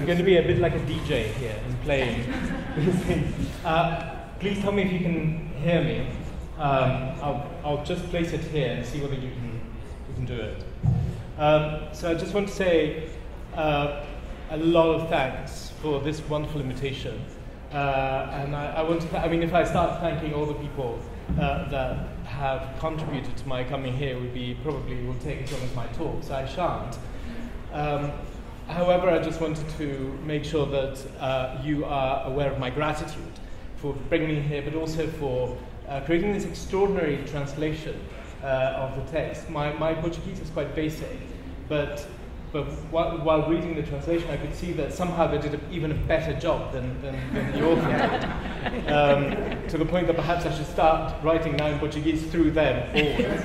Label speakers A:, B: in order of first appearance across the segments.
A: I'm going to be a bit like a DJ here and playing. Please tell me if you can hear me. I'll just place it here and see whether you can do it. So I just want to say a lot of thanks for this wonderful invitation. And I want to, if I start thanking all the people that have contributed to my coming here, will take as long as my talk, so I shan't. However, I just wanted to make sure that you are aware of my gratitude for bringing me here, but also for creating this extraordinary translation of the text. My Portuguese is quite basic, but while reading the translation, I could see that somehow they did even a better job than the author did, to the point that perhaps I should start writing now in Portuguese through them always.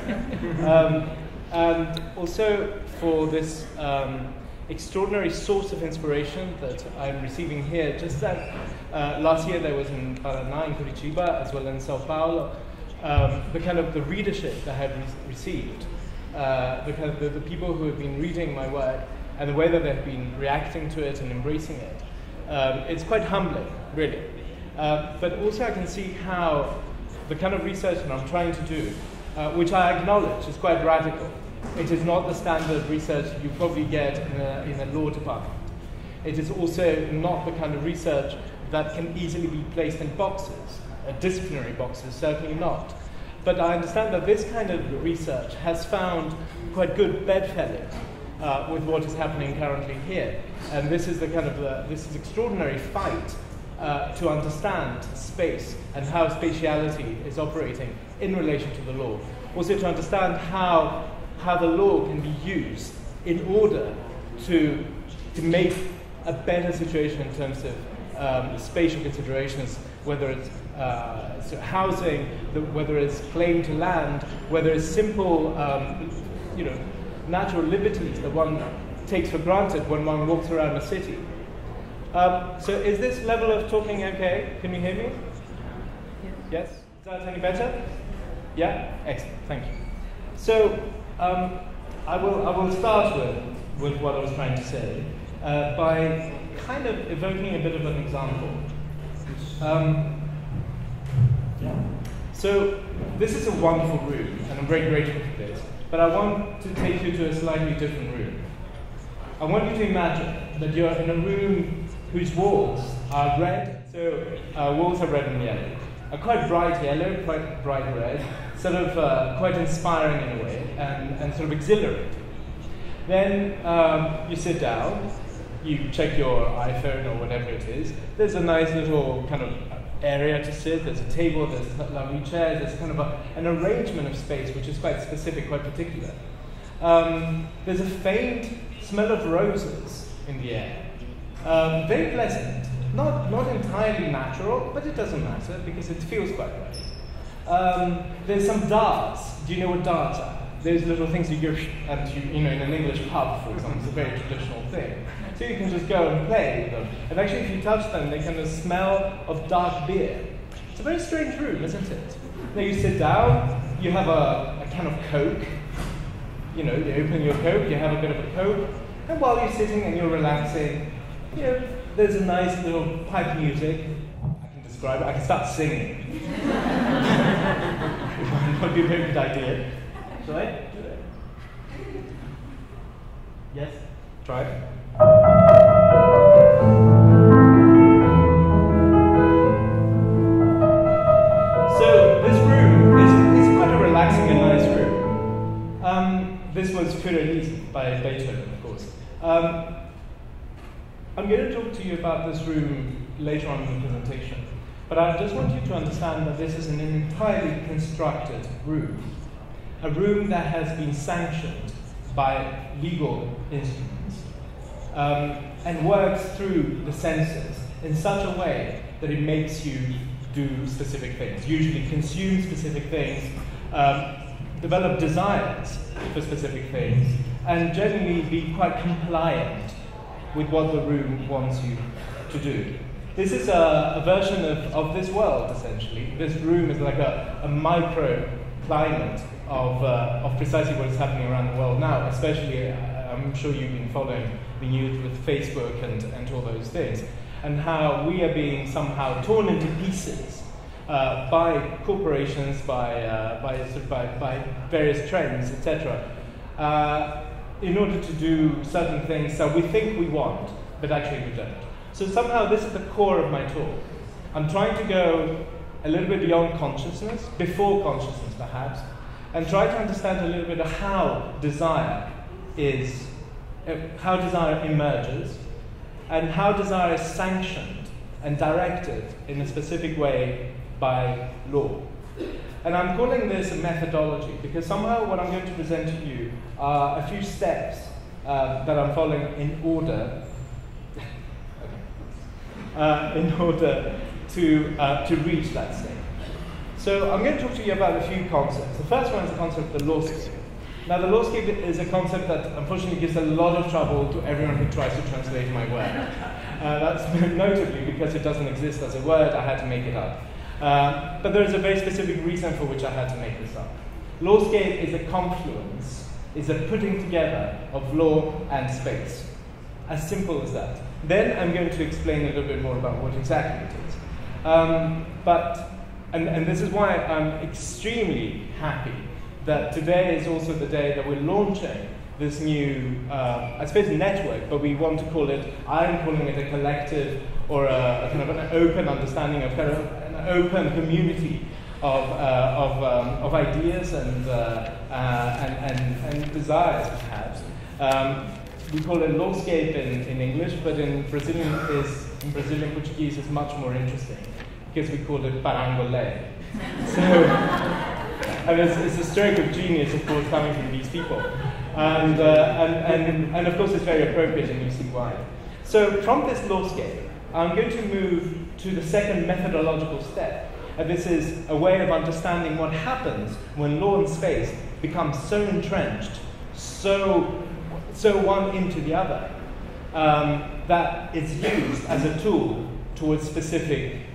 A: And also for this extraordinary source of inspiration that I'm receiving here. Just that last year there was in Paraná, in Curitiba, as well as in São Paulo, the kind of the readership that I had received. The people who have been reading my work and the way that they've been reacting to it and embracing it, it's quite humbling, really. But also I can see how the kind of research that I'm trying to do, which I acknowledge is quite radical. It is not the standard research you probably get in a law department. It is also not the kind of research that can easily be placed in boxes, disciplinary boxes, certainly not. But I understand that this kind of research has found quite good bedfellows with what is happening currently here. And this is this extraordinary fight to understand space and how spatiality is operating in relation to the law. Also to understand how the law can be used in order to make a better situation in terms of spatial considerations, whether it's housing, whether it's claim to land, whether it's simple, natural liberties that one takes for granted when one walks around a city. So is this level of talking okay? Can you hear me? Yes? Is that any better? Yeah? Excellent, thank you. So I will start with what I was trying to say by kind of evoking a bit of an example. So this is a wonderful room, and I'm very grateful for this, but I want to take you to a slightly different room. I want you to imagine that you're in a room whose walls are red, so walls are red and yellow, are quite bright yellow, quite bright red, sort of quite inspiring in a way, and sort of exhilarating. Then you sit down, you check your iPhone or whatever it is. There's a nice little kind of area to sit, there's a table, there's lovely chairs, there's kind of an arrangement of space which is quite specific, quite particular. There's a faint smell of roses in the air. Very pleasant, not entirely natural, but it doesn't matter because it feels quite right. There's some darts. Do you know what darts are? Those little things you go and in an English pub, for example, it's a very traditional thing. So you can just go and play with them. And actually, if you touch them, they kind of smell of dark beer. It's a very strange room, isn't it? Now you sit down, you have a can of Coke. You open your Coke, you have a bit of a Coke, and while you're sitting and you're relaxing, there's a nice little pipe music. I can describe it. I can start singing. It would be a very good idea. Shall I? Yes? Try it. So this room is quite a relaxing and nice room. This was Fürelise by Beethoven, of course. I'm going to talk to you about this room later on in the presentation, but I just want you to understand that this is an entirely constructed room. A room that has been sanctioned by legal instruments and works through the senses in such a way that it makes you do specific things, usually consume specific things, develop desires for specific things, and generally be quite compliant with what the room wants you to do. This is a version of this world, essentially. This room is like a microclimate of precisely what is happening around the world now, especially I'm sure you've been following the news with Facebook and all those things, and how we are being somehow torn into pieces by corporations, by various trends, etc., in order to do certain things that we think we want, but actually we don't. So somehow this is the core of my talk. I'm trying to go a little bit beyond consciousness, before consciousness perhaps, and try to understand a little bit of how desire emerges, and how desire is sanctioned and directed in a specific way by law. And I'm calling this a methodology because somehow what I'm going to present to you are a few steps that I'm following in order to reach that state. So I'm going to talk to you about a few concepts. The first one is the concept of the lawscape. Now, the lawscape is a concept that unfortunately gives a lot of trouble to everyone who tries to translate my work. That's notably because it doesn't exist as a word. I had to make it up. But there is a very specific reason for which I had to make this up. Lawscape is a confluence, is a putting together of law and space. As simple as that. Then I'm going to explain a little bit more about what exactly it is. And this is why I'm extremely happy that today is also the day that we're launching this new, I suppose, network, but we want to call it, I'm calling it a collective or a kind of an open understanding of kind of an open community of ideas and desires, perhaps. We call it lawscape in English, but in Brazilian Portuguese is much more interesting because we call it parangolé. So, and it's a stroke of genius, of course, coming from these people, and of course it's very appropriate, and you see why. So from this lawscape, I'm going to move to the second methodological step, and this is a way of understanding what happens when law and space become so entrenched, so one into the other, that it's used as a tool towards specific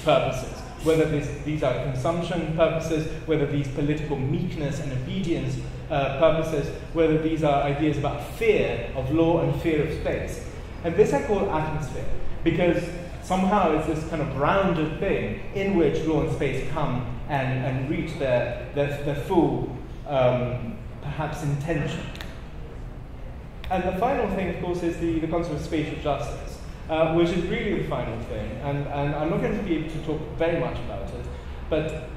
A: purposes, whether these are consumption purposes, whether these political meekness and obedience purposes, whether these are ideas about fear of law and fear of space. And this I call atmosphere, because somehow it's this kind of rounded thing in which law and space come and reach their full, perhaps, intention. And the final thing, of course, is the concept of spatial justice, which is really the final thing. And I'm not going to be able to talk very much about it, but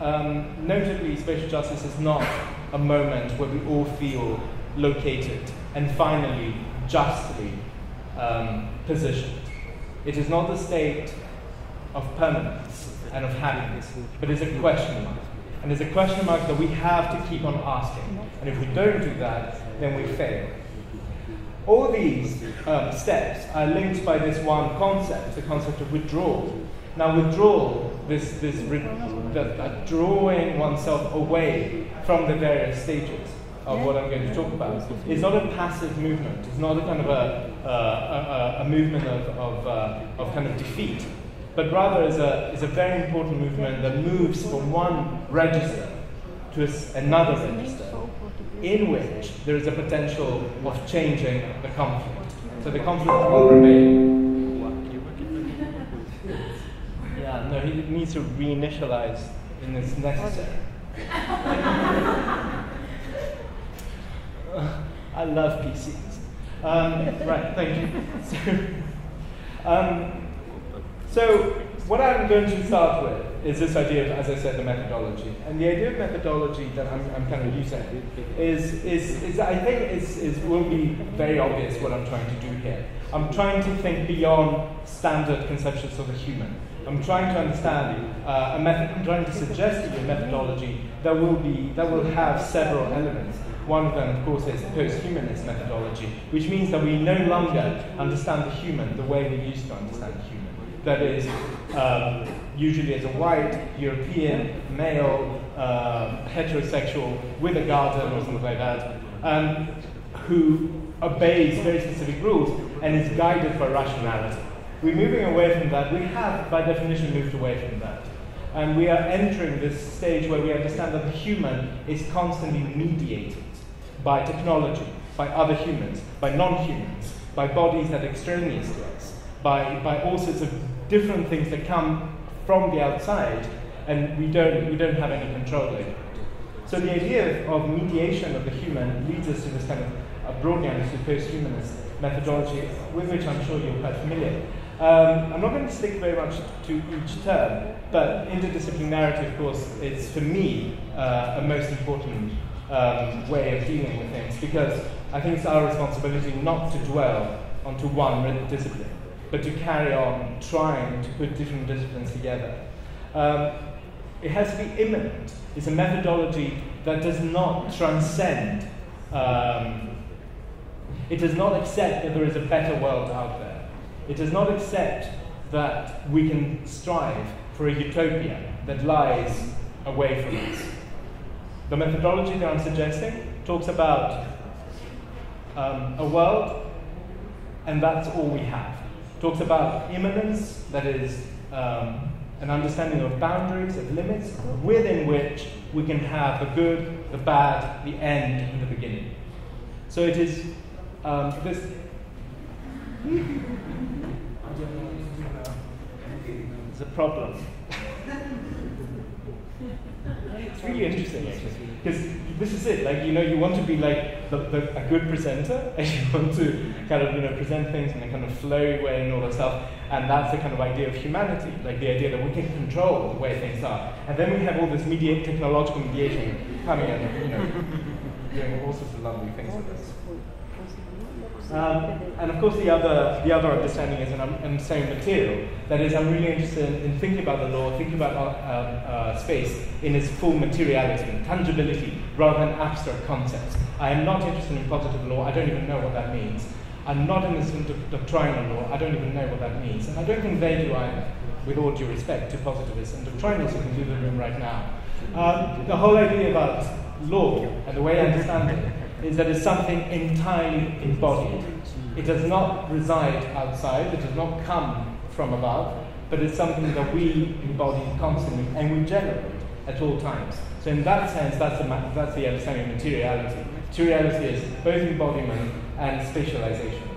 A: notably, spatial justice is not a moment where we all feel located and finally justly positioned. It is not the state of permanence and of happiness, but it's a question mark. And it's a question mark that we have to keep on asking. And if we don't do that, then we fail. All these steps are linked by this one concept, the concept of withdrawal. Now, withdrawal, that drawing oneself away from the various stages of what I'm going to talk about, is not a passive movement. It's not a kind of a movement of kind of defeat, but rather is a very important movement that moves from one register to another register, in which there is a potential of changing the conflict. So the conflict will remain. Yeah, no, he needs to reinitialize when it's necessary. I love PCs. Right, thank you. So what I'm going to start with is this idea of, as I said, the methodology. And the idea of methodology that I'm kind of using is I think will be very obvious what I'm trying to do here. I'm trying to think beyond standard conceptions of the human. I'm trying to understand I'm trying to suggest to you a methodology that will have several elements. One of them, of course, is post-humanist methodology, which means that we no longer understand the human the way we used to understand the human. That is, usually as a white, European, male, heterosexual, with a garden or something like that, who obeys very specific rules and is guided by rationality. We're moving away from that. We have, by definition, moved away from that. And we are entering this stage where we understand that the human is constantly mediated by technology, by other humans, by non-humans, by bodies that are extraneous to us, by all sorts of different things that come from the outside, and we don't have any control over it. So the idea of mediation of the human leads us to this kind of broadly understood post-humanist methodology, with which I'm sure you're quite familiar. I'm not going to stick very much to each term, but interdisciplinarity, of course, is for me a most important way of dealing with things, because I think it's our responsibility not to dwell onto one discipline, but to carry on trying to put different disciplines together. It has to be immanent. It's a methodology that does not transcend. It does not accept that there is a better world out there. It does not accept that we can strive for a utopia that lies away from us. The methodology that I'm suggesting talks about a world, and that's all we have. Talks about immanence, that is an understanding of boundaries, of limits, within which we can have the good, the bad, the end, and the beginning. So it is this. It's a problem. It's really interesting, actually, because this is it. Like, you want to be like a good presenter, and you want to kind of present things in a kind of flowy way and all that stuff. And that's the kind of idea of humanity, like the idea that we can control the way things are. And then we have all this technological mediation coming in, doing all sorts of lovely things with us. And of course, the other understanding is an understanding material. That is, I'm really interested in thinking about the law, thinking about space in its full materiality and tangibility, rather than abstract concepts. I am not interested in positive law. I don't even know what that means. I'm not interested in doctrinal law. I don't even know what that means. And I don't think they do either, with all due respect to positivists and doctrinalists who can do the room right now. The whole idea about law, and the way I understand it, is that it's something entirely embodied. It does not reside outside, it does not come from above, but it's something that we embody constantly and we generate at all times. So in that sense, that's the understanding of materiality. Materiality is both embodiment and spatialization.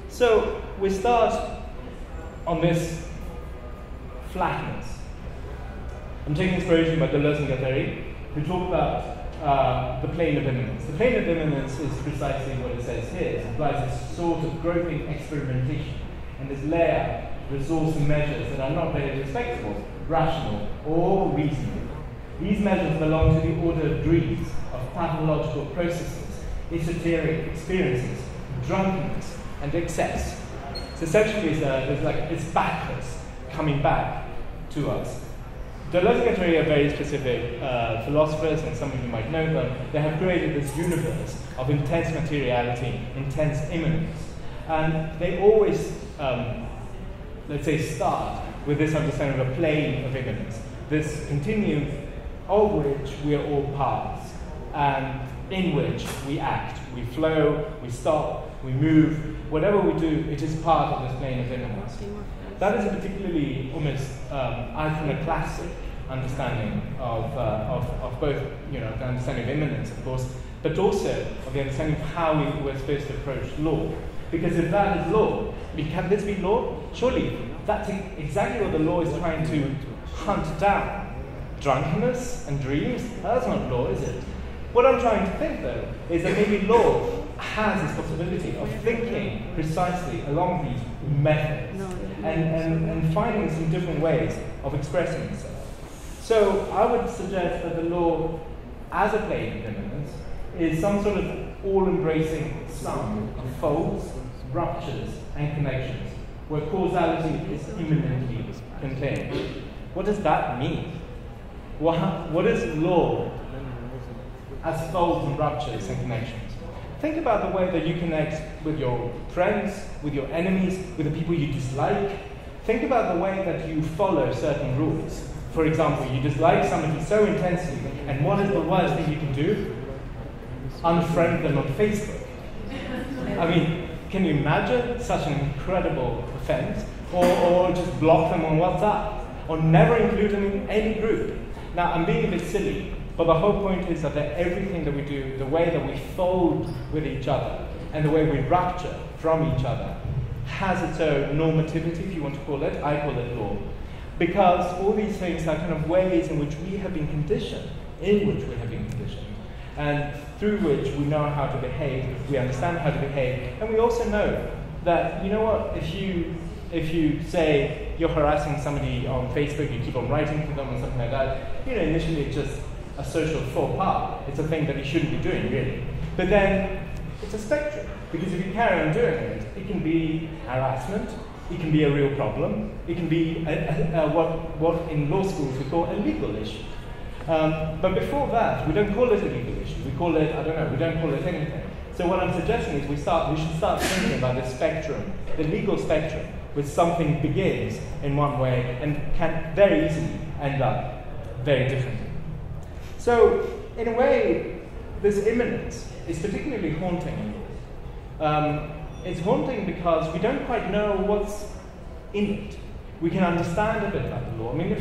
A: So we start on this flatness. I'm taking inspiration by Deleuze and Guattari, who talk about the plane of immanence. The plane of immanence is precisely what it says here. It implies this sort of groping experimentation and this layer of resource and measures that are not very respectable, rational, or reasonable. These measures belong to the order of dreams, of pathological processes, esoteric experiences, drunkenness, and excess. So essentially, it's backwards, coming back to us. Deleuze and Guattari are very specific philosophers, and some of you might know them. They have created this universe of intense materiality, intense immanence. And they always, let's say, start with this understanding of a plane of immanence, this continuum of which we are all parts, and in which we act, we flow, we stop, we move. Whatever we do, it is part of this plane of immanence. That is a particularly almost iconoclastic understanding of both, the understanding of immanence, of course, but also of the understanding of how we're supposed to approach law. Because if that is law, can this be law? Surely that's exactly what the law is trying to hunt down. Drunkenness and dreams, that's not law, is it? What I'm trying to think, though, is that maybe law has this possibility of thinking precisely along these methods and finding some different ways of expressing itself. So I would suggest that the law, as a plane of immanence, is some sort of all-embracing sum of folds, ruptures, and connections, where causality is immanently contained. What does that mean? What is law as folds and ruptures and connections? Think about the way that you connect with your friends, with your enemies, with the people you dislike. Think about the way that you follow certain rules. For example, you dislike somebody so intensely, and what is the worst thing you can do? Unfriend them on Facebook. I mean, can you imagine such an incredible offense? Or just block them on WhatsApp, or never include them in any group. Now, I'm being a bit silly, but the whole point is that everything that we do, the way that we fold with each other, and the way we rupture from each other, has its own normativity, if you want to call it. I call it law. Because all these things are kind of ways in which we have been conditioned, and through which we know how to behave, we understand how to behave, and we also know that, you know what, if you say you're harassing somebody on Facebook, you keep on writing to them or something like that, initially it's just a social faux pas. It's a thing that you shouldn't be doing, really. But then it's a spectrum, because if you carry on doing it, it can be harassment, it can be a real problem, it can be what in law schools we call a legal issue. But before that, we don't call it a legal issue. We call it, we don't call it anything. So what I'm suggesting is we should start thinking about the spectrum, the legal spectrum, where something begins in one way and can very easily end up very differently. So, in a way, this imminence is particularly haunting. It's haunting because we don't quite know what's in it. We can understand a bit about the law. I mean,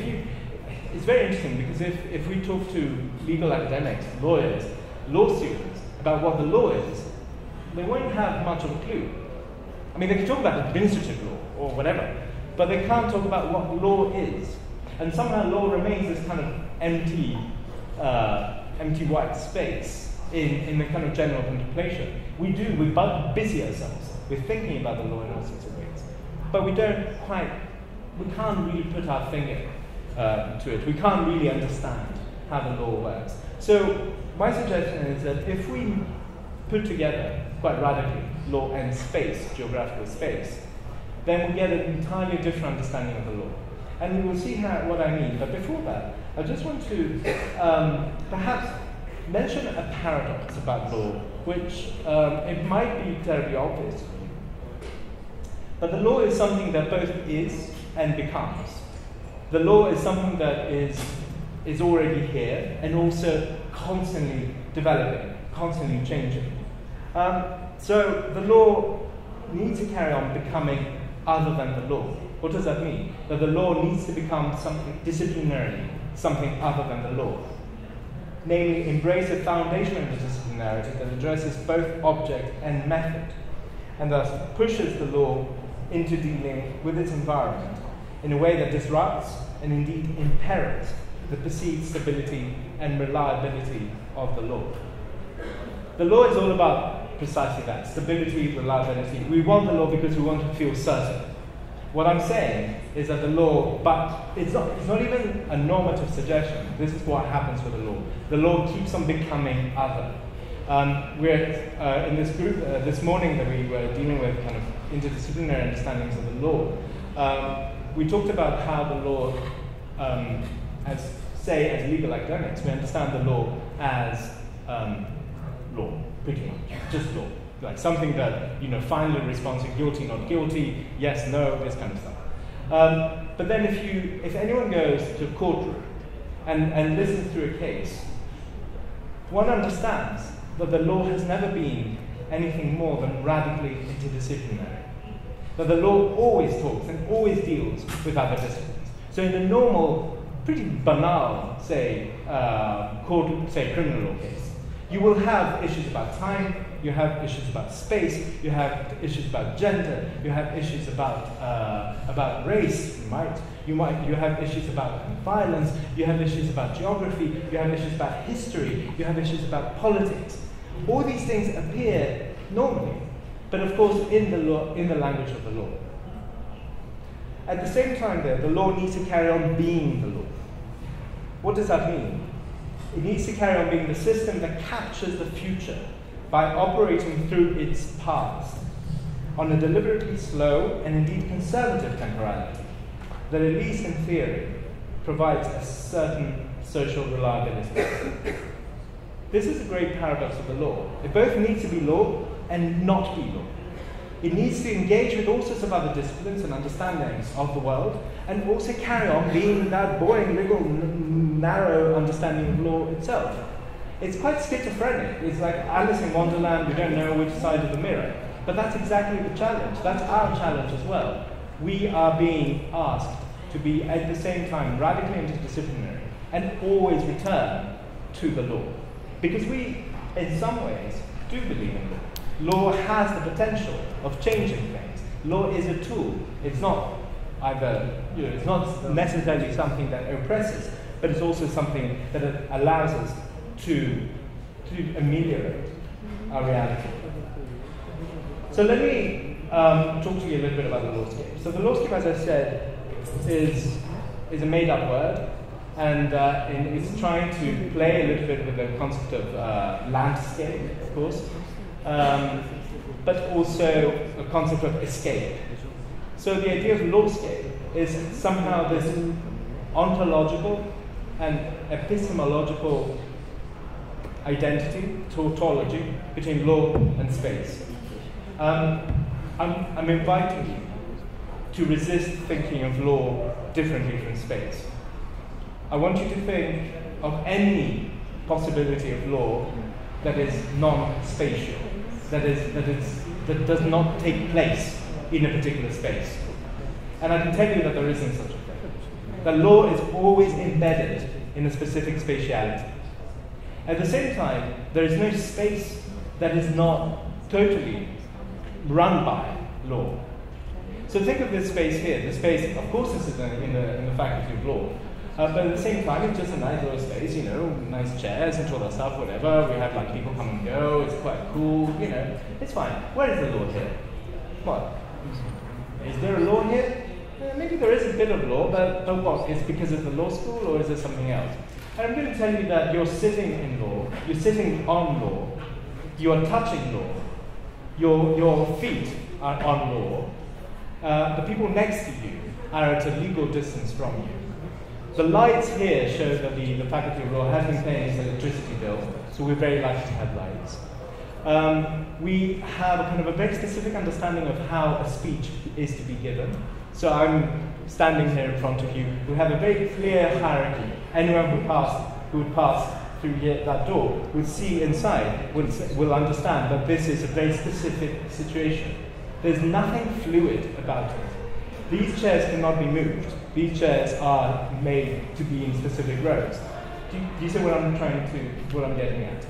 A: it's very interesting because if we talk to legal academics, lawyers, law students about what the law is, they won't have much of a clue. I mean, they can talk about administrative law or whatever, but they can't talk about what law is. And somehow law remains this kind of empty white space in the kind of general contemplation. We busy ourselves with thinking about the law in all sorts of ways, but we can't really put our finger to it. We can't really understand how the law works. So my suggestion is that if we put together, quite radically, law and space, geographical space, then we get an entirely different understanding of the law. And we will see what I mean. But before that, I just want to perhaps mention a paradox about law, which it might be terribly obvious to you. But the law is something that both is and becomes. The law is something that is already here and also constantly developing, constantly changing. So the law needs to carry on becoming other than the law. What does that mean? That the law needs to become something disciplinarily, something other than the law. Namely, embrace a foundation of disciplinarity that addresses both object and method, and thus pushes the law into dealing with its environment in a way that disrupts and indeed imperils the perceived stability and reliability of the law. The law is all about precisely that, stability, reliability. We want the law because we want to feel certain. What I'm saying is that the law, but it's not even a normative suggestion. This is what happens with the law. The law keeps on becoming other. We're in this group this morning that we were dealing with kind of interdisciplinary understandings of the law. We talked about how the law, as legal academics, we understand the law as law, pretty much, just law. Like something that, finally responds to guilty, not guilty, yes, no, this kind of stuff. But then if anyone goes to a courtroom and listens through a case, one understands that the law has never been anything more than radically interdisciplinary. That the law always talks and always deals with other disciplines. So in a normal, pretty banal, criminal law case, you will have issues about time, you have issues about space, you have issues about gender, you have issues about race, you have issues about violence, you have issues about geography, you have issues about history, you have issues about politics. All these things appear normally, but of course in the language of the law. At the same time, though, the law needs to carry on being the law. What does that mean? It needs to carry on being the system that captures the future by operating through its past on a deliberately slow and indeed conservative temporality that, at least in theory, provides a certain social reliability. This is a great paradox of the law. It both needs to be law and not be law. It needs to engage with all sorts of other disciplines and understandings of the world, and also carry on being that boring little narrow understanding of law itself. It's quite schizophrenic. It's like Alice in Wonderland, we don't know which side of the mirror. But that's exactly the challenge. That's our challenge as well. We are being asked to be at the same time radically interdisciplinary and always return to the law. Because we, in some ways, do believe in law. Law has the potential of changing things. Law is a tool. It's not either, it's not necessarily something that oppresses, but it's also something that allows us to ameliorate our reality. So let me talk to you a little bit about the lawscape. So the lawscape, as I said, is a made-up word, and it's trying to play a little bit with the concept of landscape, of course, but also a concept of escape. So the idea of lawscape is somehow this ontological and epistemological identity, tautology, between law and space. I'm inviting you to resist thinking of law differently from space. I want you to think of any possibility of law that is non-spatial, that does not take place in a particular space. And I can tell you that there isn't such a thing. The law is always embedded in a specific spatiality. At the same time, there is no space that is not totally run by law. So think of this space here. The space, of course, this is in the Faculty of Law. But at the same time, it's just a nice little space, nice chairs and all that stuff, whatever. We have like people come and go. It's quite cool, It's fine. Where is the law here? What? Is there a law here? Maybe there is a bit of law, but what? Is it because it's a law school, or is it something else? And I'm going to tell you that you're sitting in law, you're sitting on law, you are touching law, your feet are on law, the people next to you are at a legal distance from you. The lights here show that the Faculty of Law has been paying its electricity bill, so we're very lucky to have lights. We have a kind of a very specific understanding of how a speech is to be given. So I'm standing here in front of you. We have a very clear hierarchy. Anyone who would pass through that door would see inside, will understand that this is a very specific situation. There's nothing fluid about it. These chairs cannot be moved. These chairs are made to be in specific rows. Do you see what I'm getting at?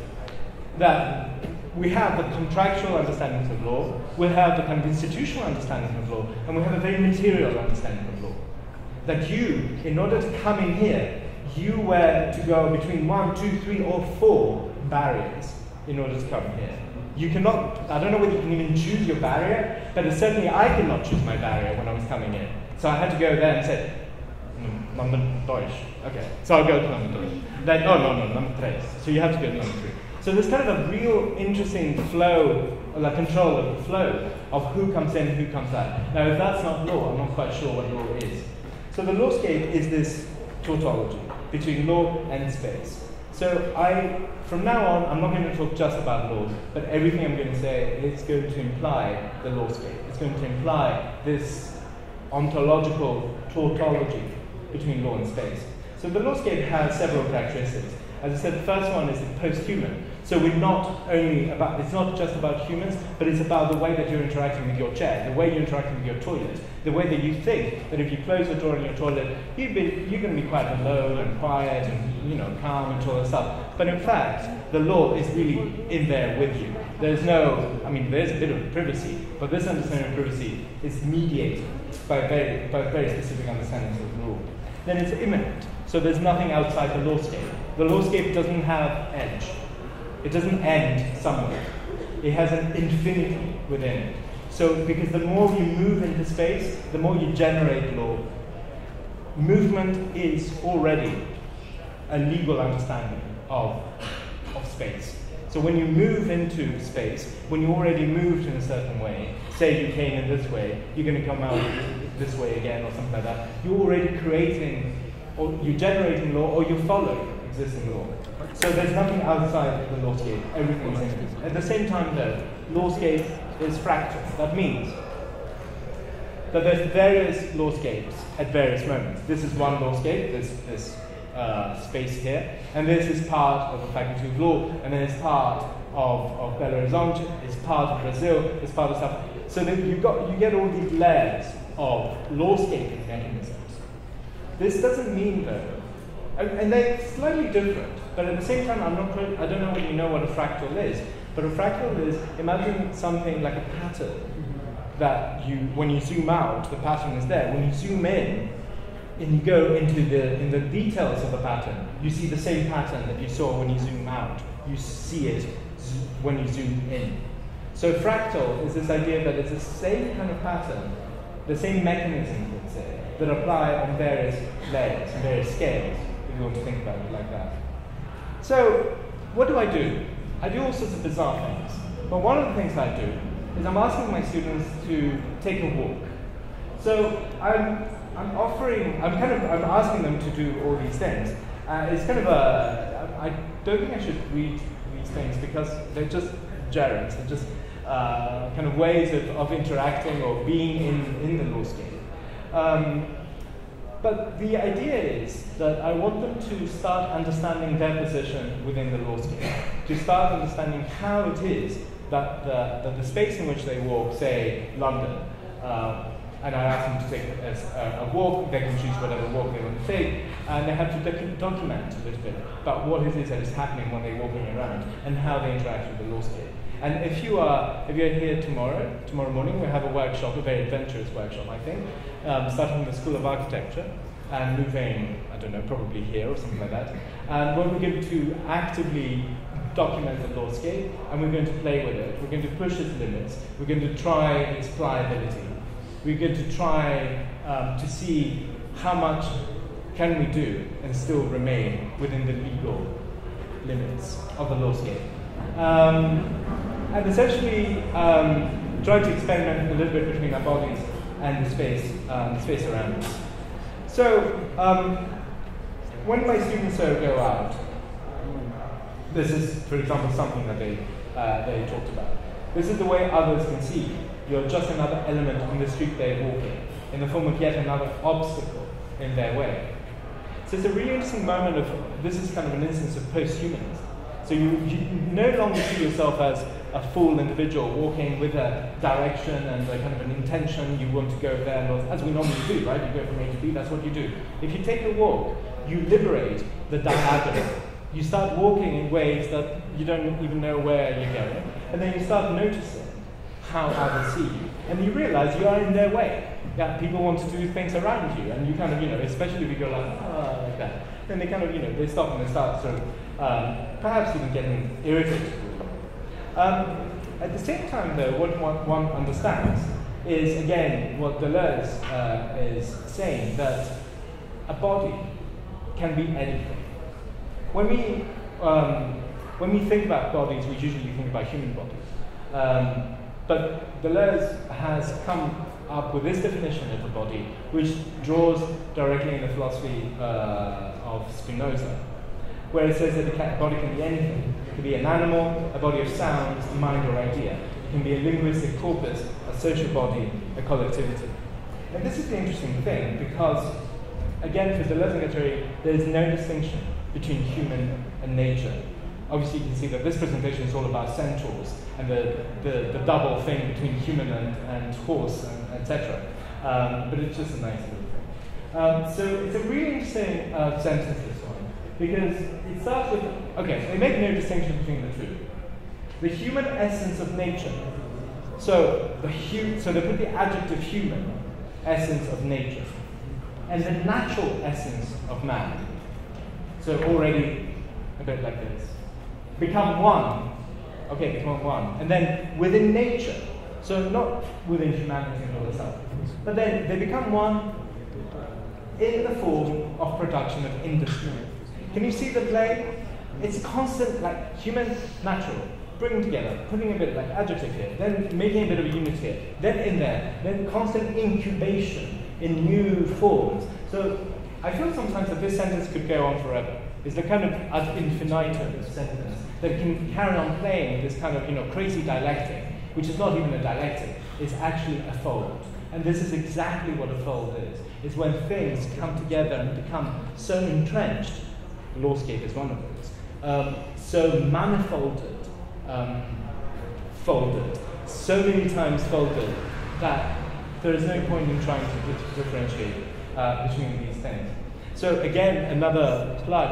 A: That we have the contractual understandings of law, we have the kind of institutional understanding of law, and we have a very material understanding of law. That you, in order to come in here, you were to go between 1, 2, 3, or 4 barriers in order to come here. You cannot, I don't know whether you can even choose your barrier, but certainly I could not choose my barrier when I was coming in. So I had to go there and say, number Deutsch. Okay, so I'll go to number 3. Then, number 3. So you have to go to number 3. So there's kind of a real interesting flow, like control of the flow of who comes in and who comes out. Now, if that's not law, I'm not quite sure what law is. So the lawscape is this tautology between law and space. So from now on, I'm not going to talk just about law, but everything I'm going to say is going to imply the lawscape. It's going to imply this ontological tautology between law and space. So the lawscape has several characteristics. As I said, the first one is post-human. So it's not just about humans, but it's about the way that you're interacting with your chair, the way you're interacting with your toilet, the way that you think that if you close the door in your toilet, you're going to be quite alone and quiet and calm and all that stuff. But in fact, the law is really in there with you. There's a bit of privacy, but this understanding of privacy is mediated by very specific understandings of the law. Then it's immanent. So there's nothing outside the lawscape. The lawscape doesn't have edge. It doesn't end somewhere. It has an infinity within it. So because the more you move into space, the more you generate law. Movement is already a legal understanding of space. So when you move into space, when you already moved in a certain way, say you came in this way, you're going to come out this way again or something like that, you're already creating, or you're generating law, or you're following existing law. So there's nothing outside the lawscape, everything's in it. At the same time though, lawscape is fractal. That means that there's various lawscapes at various moments. This is one lawscape, this space here, and this is part of the Faculty of Law, and then it's part of Belo Horizonte, it's part of Brazil, it's part of stuff. So that you get all these layers of lawscaping mechanisms. This doesn't mean though, and they're slightly different, but at the same time, I don't know whether you know what a fractal is, but a fractal is, imagine something like a pattern that when you zoom out, the pattern is there. When you zoom in, and you go into the details of the pattern, you see the same pattern that you saw when you zoom out. You see it when you zoom in. So fractal is this idea that it's the same kind of pattern, the same mechanisms, let's say, that apply on various layers, and various scales, if you want to think about it like that. So what do? I do all sorts of bizarre things. But one of the things I do is I'm asking my students to take a walk. So I'm asking them to do all these things. It's kind of I don't think I should read these things because they're just gerunds. They're just kind of ways of interacting or being in the law scale. But the idea is that I want them to start understanding their position within the law scale, to start understanding how it is that the space in which they walk, say London, and I ask them to take a walk, they can choose whatever walk they want to take, and they have to document a little bit about what it is that is happening when they're walking around and how they interact with the law scale. And if you're here tomorrow morning, we have a workshop, a very adventurous workshop, I think, starting in the School of Architecture and moving, I don't know, probably here or something like that. And where we're going to actively document the law scale, and we're going to play with it. We're going to push its limits. We're going to try its pliability. We're going to try to see how much can we do and still remain within the legal limits of the law scale. And essentially try to experiment a little bit between our bodies and the space around us. So when my students go out, this is, for example, something that they talked about. This is the way others can see you. You're just another element on the street they're walking, in the form of yet another obstacle in their way. So it's a really interesting moment this is kind of an instance of post-humanism. So you no longer see yourself as a full individual walking with a direction and a kind of an intention. You want to go there, as we normally do, right? You go from A to B, that's what you do. If you take a walk, you liberate the diagonal. You start walking in ways that you don't even know where you're going, and then you start noticing how others see you. And you realize you are in their way. That people want to do things around you, and you kind of, especially if you go like that, then they kind of, they stop and they start sort of, perhaps even getting irritated. At the same time, though, what one understands is, again, what Deleuze is saying, that a body can be anything. When we think about bodies, we usually think about human bodies. But Deleuze has come up with this definition of a body, which draws directly in the philosophy of Spinoza, where it says that a body can be anything. It can be an animal, a body of sound, a mind or idea. It can be a linguistic corpus, a social body, a collectivity. And this is the interesting thing, because, again, for Deleuze there is no distinction between human and nature. Obviously, you can see that this presentation is all about centaurs and the double thing between human and horse, and etc. But it's just a nice little thing. So it's a really interesting sentence, this one, because it starts with, okay, they make no distinction between the two. The human essence of nature. So they put the adjective human, essence of nature, and the natural essence of man. So already a bit like this. Become one. Okay, become one. And then within nature. So not within humanity and all this stuff. But then they become one in the form of production of industry. Can you see the play? It's constant, like human, natural. Bringing together, putting a bit like adjective here, then making a bit of a unit here, then in there, then constant incubation in new forms. So I feel sometimes that this sentence could go on forever. It's the kind of ad infinitum sentence that can carry on playing this kind of crazy dialectic, which is not even a dialectic, it's actually a fold. And this is exactly what a fold is. It's when things come together and become so entrenched, the lawscape is one of those, so manifolded, folded, so many times folded, that there is no point in trying to differentiate between these things. So again, another plug.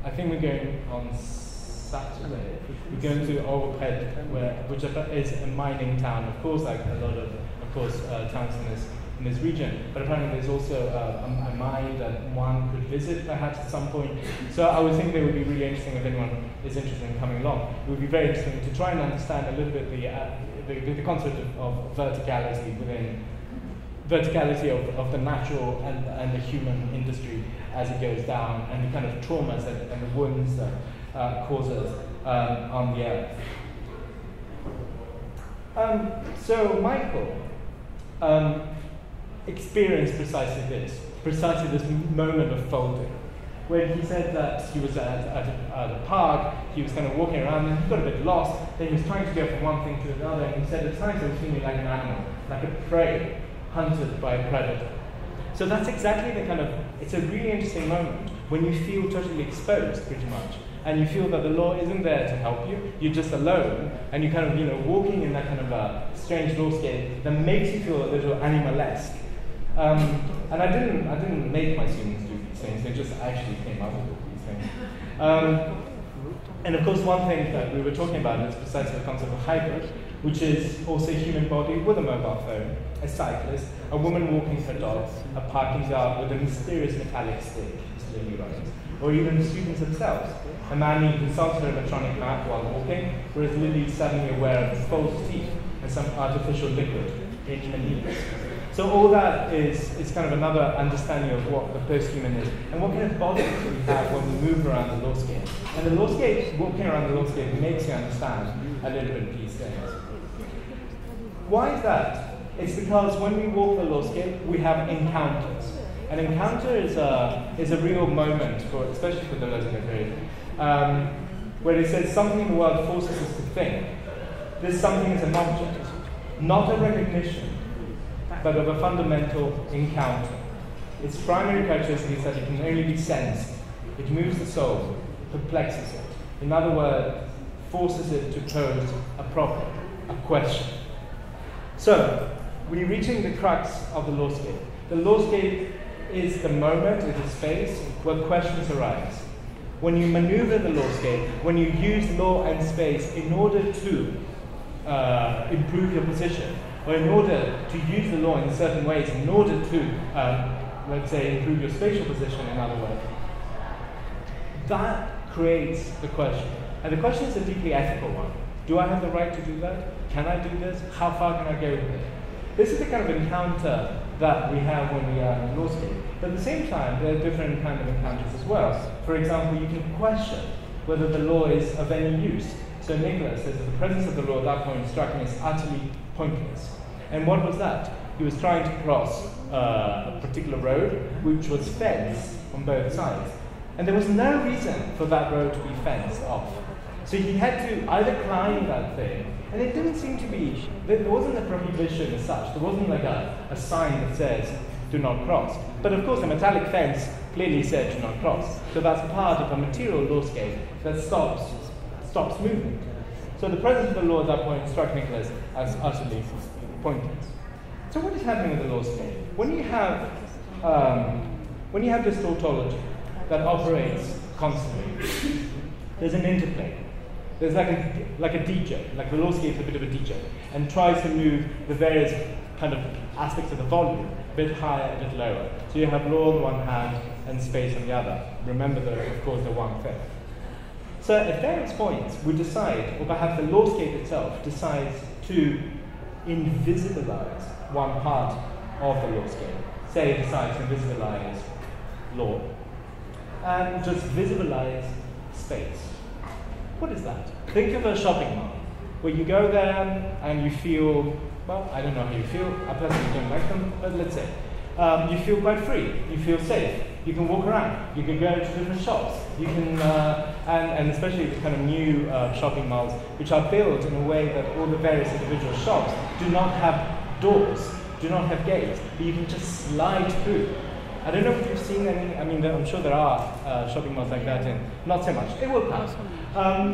A: I think we're going on Saturday. We're going to Overped, which is a mining town, of course, like a lot of course, towns in this region. But apparently there's also a mine that one could visit perhaps at some point. So I would think it would be really interesting if anyone is interested in coming along. It would be very interesting to try and understand a little bit the concept of verticality of the natural and the human industry as it goes down, and the kind of traumas and the wounds that causes on the earth. So Michael experienced precisely this moment of folding, where he said that he was at a park, he was kind of walking around and he got a bit lost, then he was trying to go from one thing to another, and he said at times he was feeling like an animal, like a prey, hunted by a predator. So that's exactly the kind of, it's a really interesting moment when you feel totally exposed pretty much, and you feel that the law isn't there to help you, you're just alone, and you're kind of, walking in that kind of a strange lawscape that makes you feel a little animalesque. And I didn't make my students do these things, they just actually came up with these things. And of course one thing that we were talking about is precisely the concept of hybrid, which is also a human body with a mobile phone, a cyclist, a woman walking her dog, a parking guard with a mysterious metallic stick, or even the students themselves. A man who consults her electronic map while walking, whereas Lily's suddenly aware of false teeth and some artificial liquid in her knees. So all that is kind of another understanding of what the post-human is, and what kind of bodies we have when we move around the lawscape. And the lawscape, walking around the lawscape, makes you understand a little bit of these things. Why is that? It's because when we walk the lawscape, we have encounters. An encounter is a real moment, especially for the lesbian period, where it says something in the world forces us to think. This something is an object, not a recognition, but of a fundamental encounter. Its primary characteristic is that it can only be sensed. It moves the soul, perplexes it. In other words, forces it to pose a problem, a question. So, we're reaching the crux of the lawscape. The lawscape is the moment, it is space, where questions arise. When you maneuver the lawscape, when you use law and space in order to improve your position, or in order to use the law in certain ways, in order to, let's say, improve your spatial position, in other words, that creates the question. And the question is a deeply ethical one. Do I have the right to do that? Can I do this? How far can I go with it? This is the kind of encounter that we have when we are in lawscape. But at the same time, there are different kinds of encounters as well. For example, you can question whether the law is of any use. So Nicholas says that the presence of the law at that point struck me as utterly pointless. And what was that? He was trying to cross a particular road which was fenced on both sides. And there was no reason for that road to be fenced off. So he had to either climb that thing, and it didn't seem to be, there wasn't a prohibition as such, there wasn't like a sign that says, do not cross. But of course the metallic fence clearly said do not cross. So that's part of a material lawscape that stops movement. So the presence of the law at that point struck Nicholas as utterly pointless. So what is happening with the lawscape? When you have this tautology that operates constantly, there's an interplay. There's like a DJ, like the lawscape's a bit of a DJ, and tries to move the various kind of aspects of the volume, a bit higher, a bit lower. So you have law on one hand and space on the other. Remember, of course, the one thing. So at various points, we decide, or perhaps the lawscape itself decides to invisibilize one part of the lawscape. Say it decides to invisibilize law, and just visibilize space. What is that? Think of a shopping mall, where you go there and you feel, well, I don't know how you feel, I personally don't like them, but let's say. You feel quite free, you feel safe, you can walk around, you can go to different shops, you can, and especially the kind of new shopping malls, which are built in a way that all the various individual shops do not have doors, do not have gates, but you can just slide through. I don't know if you've seen any, I'm sure there are shopping malls like that not so much. It will come.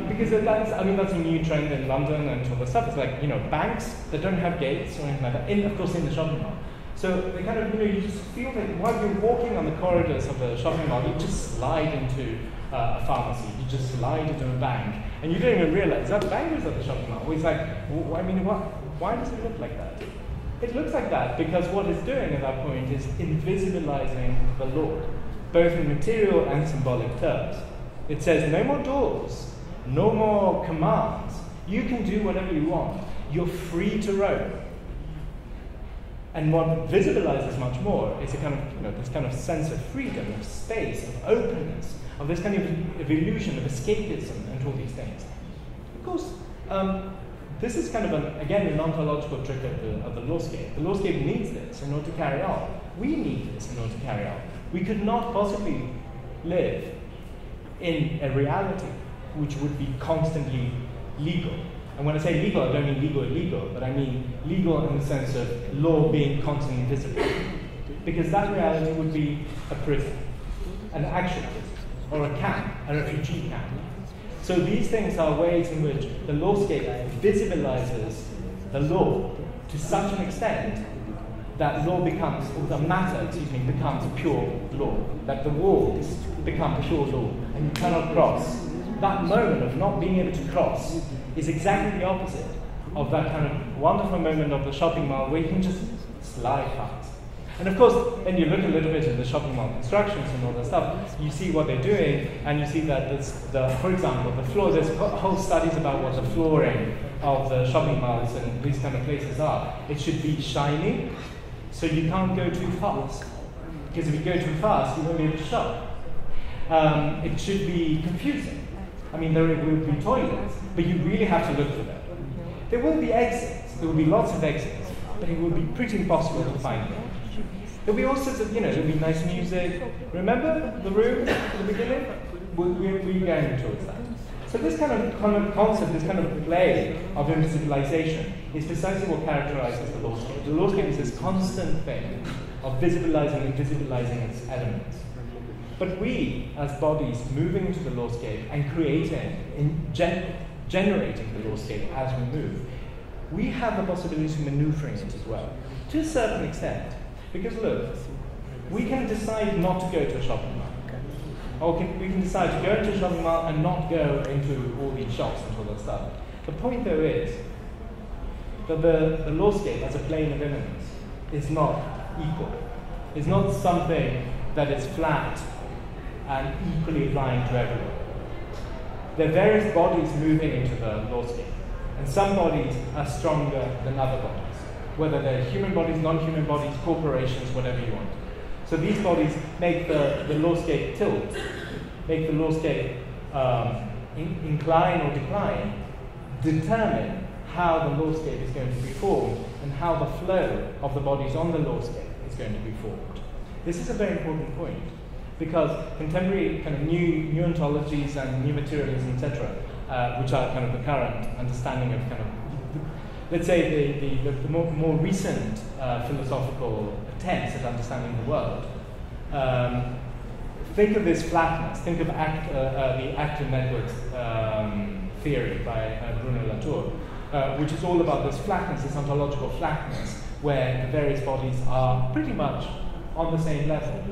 A: Because that's a new trend in London and all the stuff. It's like, banks that don't have gates or anything like that, of course in the shopping mall. So they kind of, you just feel that while you're walking on the corridors of the shopping mall, you just slide into a pharmacy, you just slide into a bank, and you don't even realize, is that the bank or is that the shopping mall? Well, it's like, why does it look like that? It looks like that because what it's doing at that point is invisibilizing the Lord, both in material and symbolic terms. It says, no more doors, no more commands. You can do whatever you want. You're free to roam. And what visibilizes much more is a kind of, this kind of sense of freedom, of space, of openness, of this kind of illusion of escapism and all these things. Of course, this is kind of, again, an ontological trick of the lawscape. The lawscape needs this in order to carry on. We need this in order to carry on. We could not possibly live in a reality which would be constantly legal. And when I say legal, I don't mean legal illegal, but I mean legal in the sense of law being constantly visible. Because that reality would be a prison, an actual prison, or a camp, a refugee camp. So these things are ways in which the lawscape visibilizes the law to such an extent that law becomes, or the matter, becomes pure law. That the walls become pure law, and you cannot cross. That moment of not being able to cross is exactly the opposite of that kind of wonderful moment of the shopping mall where you can just slide past. And of course, then you look a little bit at the shopping mall constructions and all that stuff, you see what they're doing, and you see that for example, the floor, there's whole studies about what the flooring of the shopping malls and these kind of places are. It should be shiny, so you can't go too fast. Because if you go too fast, you won't be able to shop. It should be confusing. I mean, there will be toilets, but you really have to look for them. There will be exits. There will be lots of exits, but it will be pretty impossible to find them. There'll be all sorts of, there'll be nice music. Remember the room at the beginning? We're going towards that. So this kind of concept, this kind of play of invisibilization is precisely what characterizes the lawscape. The lawscape is this constant thing of visibilizing and visibilizing its elements. But we, as bodies moving into the lawscape and creating, generating the lawscape as we move, we have the possibility of maneuvering it as well, to a certain extent. Because look, we can decide not to go to a shopping mall. Or we can decide to go into a shopping mall and not go into all these shops and all that stuff. The point though is that the lawscape as a plane of immanence is not equal. It's not something that is flat and equally applying to everyone. There are various bodies moving into the lawscape, and some bodies are stronger than other bodies, whether they're human bodies, non-human bodies, corporations, whatever you want. So these bodies make the lawscape tilt, make the lawscape incline or decline, determine how the lawscape is going to be formed and how the flow of the bodies on the lawscape is going to be formed. This is a very important point, because contemporary kind of new ontologies and new materialism, etc., which are kind of the current understanding of kind of, let's say, the more recent philosophical attempts at understanding the world, think of this flatness. Think of the active networks theory by Bruno Latour, which is all about this flatness, this ontological flatness, where the various bodies are pretty much on the same level.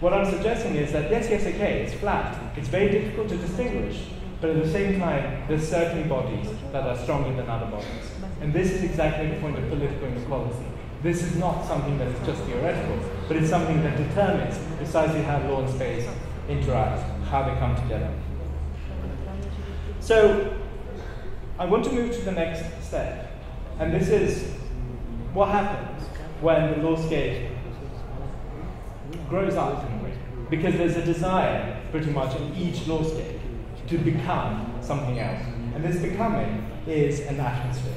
A: What I'm suggesting is that yes, okay, it's flat. It's very difficult to distinguish, but at the same time, there's certainly bodies that are stronger than other bodies. And this is exactly the point of political inequality. This is not something that is just theoretical, but it's something that determines precisely how law and space interact, how they come together. So, I want to move to the next step. And this is what happens when the lawscape grows up in a way. Because there's a desire, pretty much, in each lawscape to become something else. And this becoming is an atmosphere.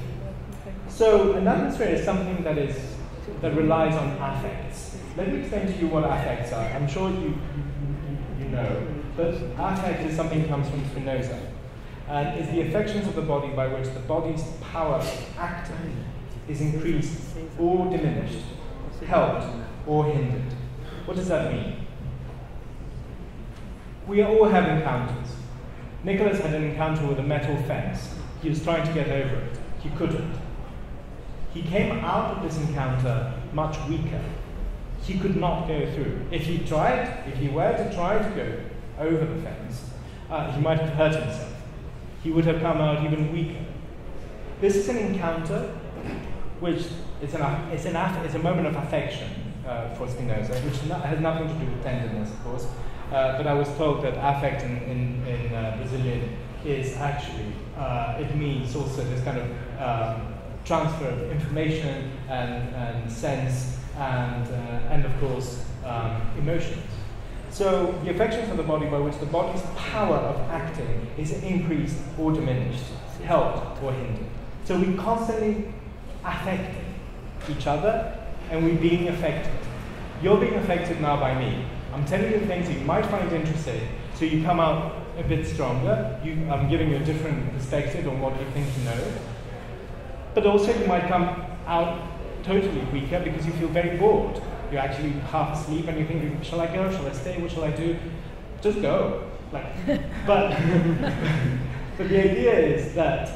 A: So an atmosphere is something that relies on affects. Let me explain to you what affects are. I'm sure you know, but affect is something that comes from Spinoza, and is the affections of the body by which the body's power of acting is increased or diminished, helped or hindered. What does that mean? We all have encounters. Nicholas had an encounter with a metal fence. He was trying to get over it. He couldn't. he came out of this encounter much weaker. He could not go through. If he were to try to go over the fence, he might have hurt himself. He would have come out even weaker. This is an encounter which is a moment of affection for Spinoza, which has nothing to do with tenderness, of course. But I was told that affect in Brazilian is actually, it means also this kind of transfer of information and sense and of course, emotions. So the affections of the body by which the body's power of acting is increased or diminished, helped or hindered. So we constantly affecting each other and we're being affected. You're being affected now by me. I'm telling you things that you might find interesting, so you come out a bit stronger. I'm giving you a different perspective on what you think you know. But also you might come out totally weaker because you feel very bored. You're actually half asleep and you think, shall I go? Shall I stay? What shall I do? Just go. But the idea is that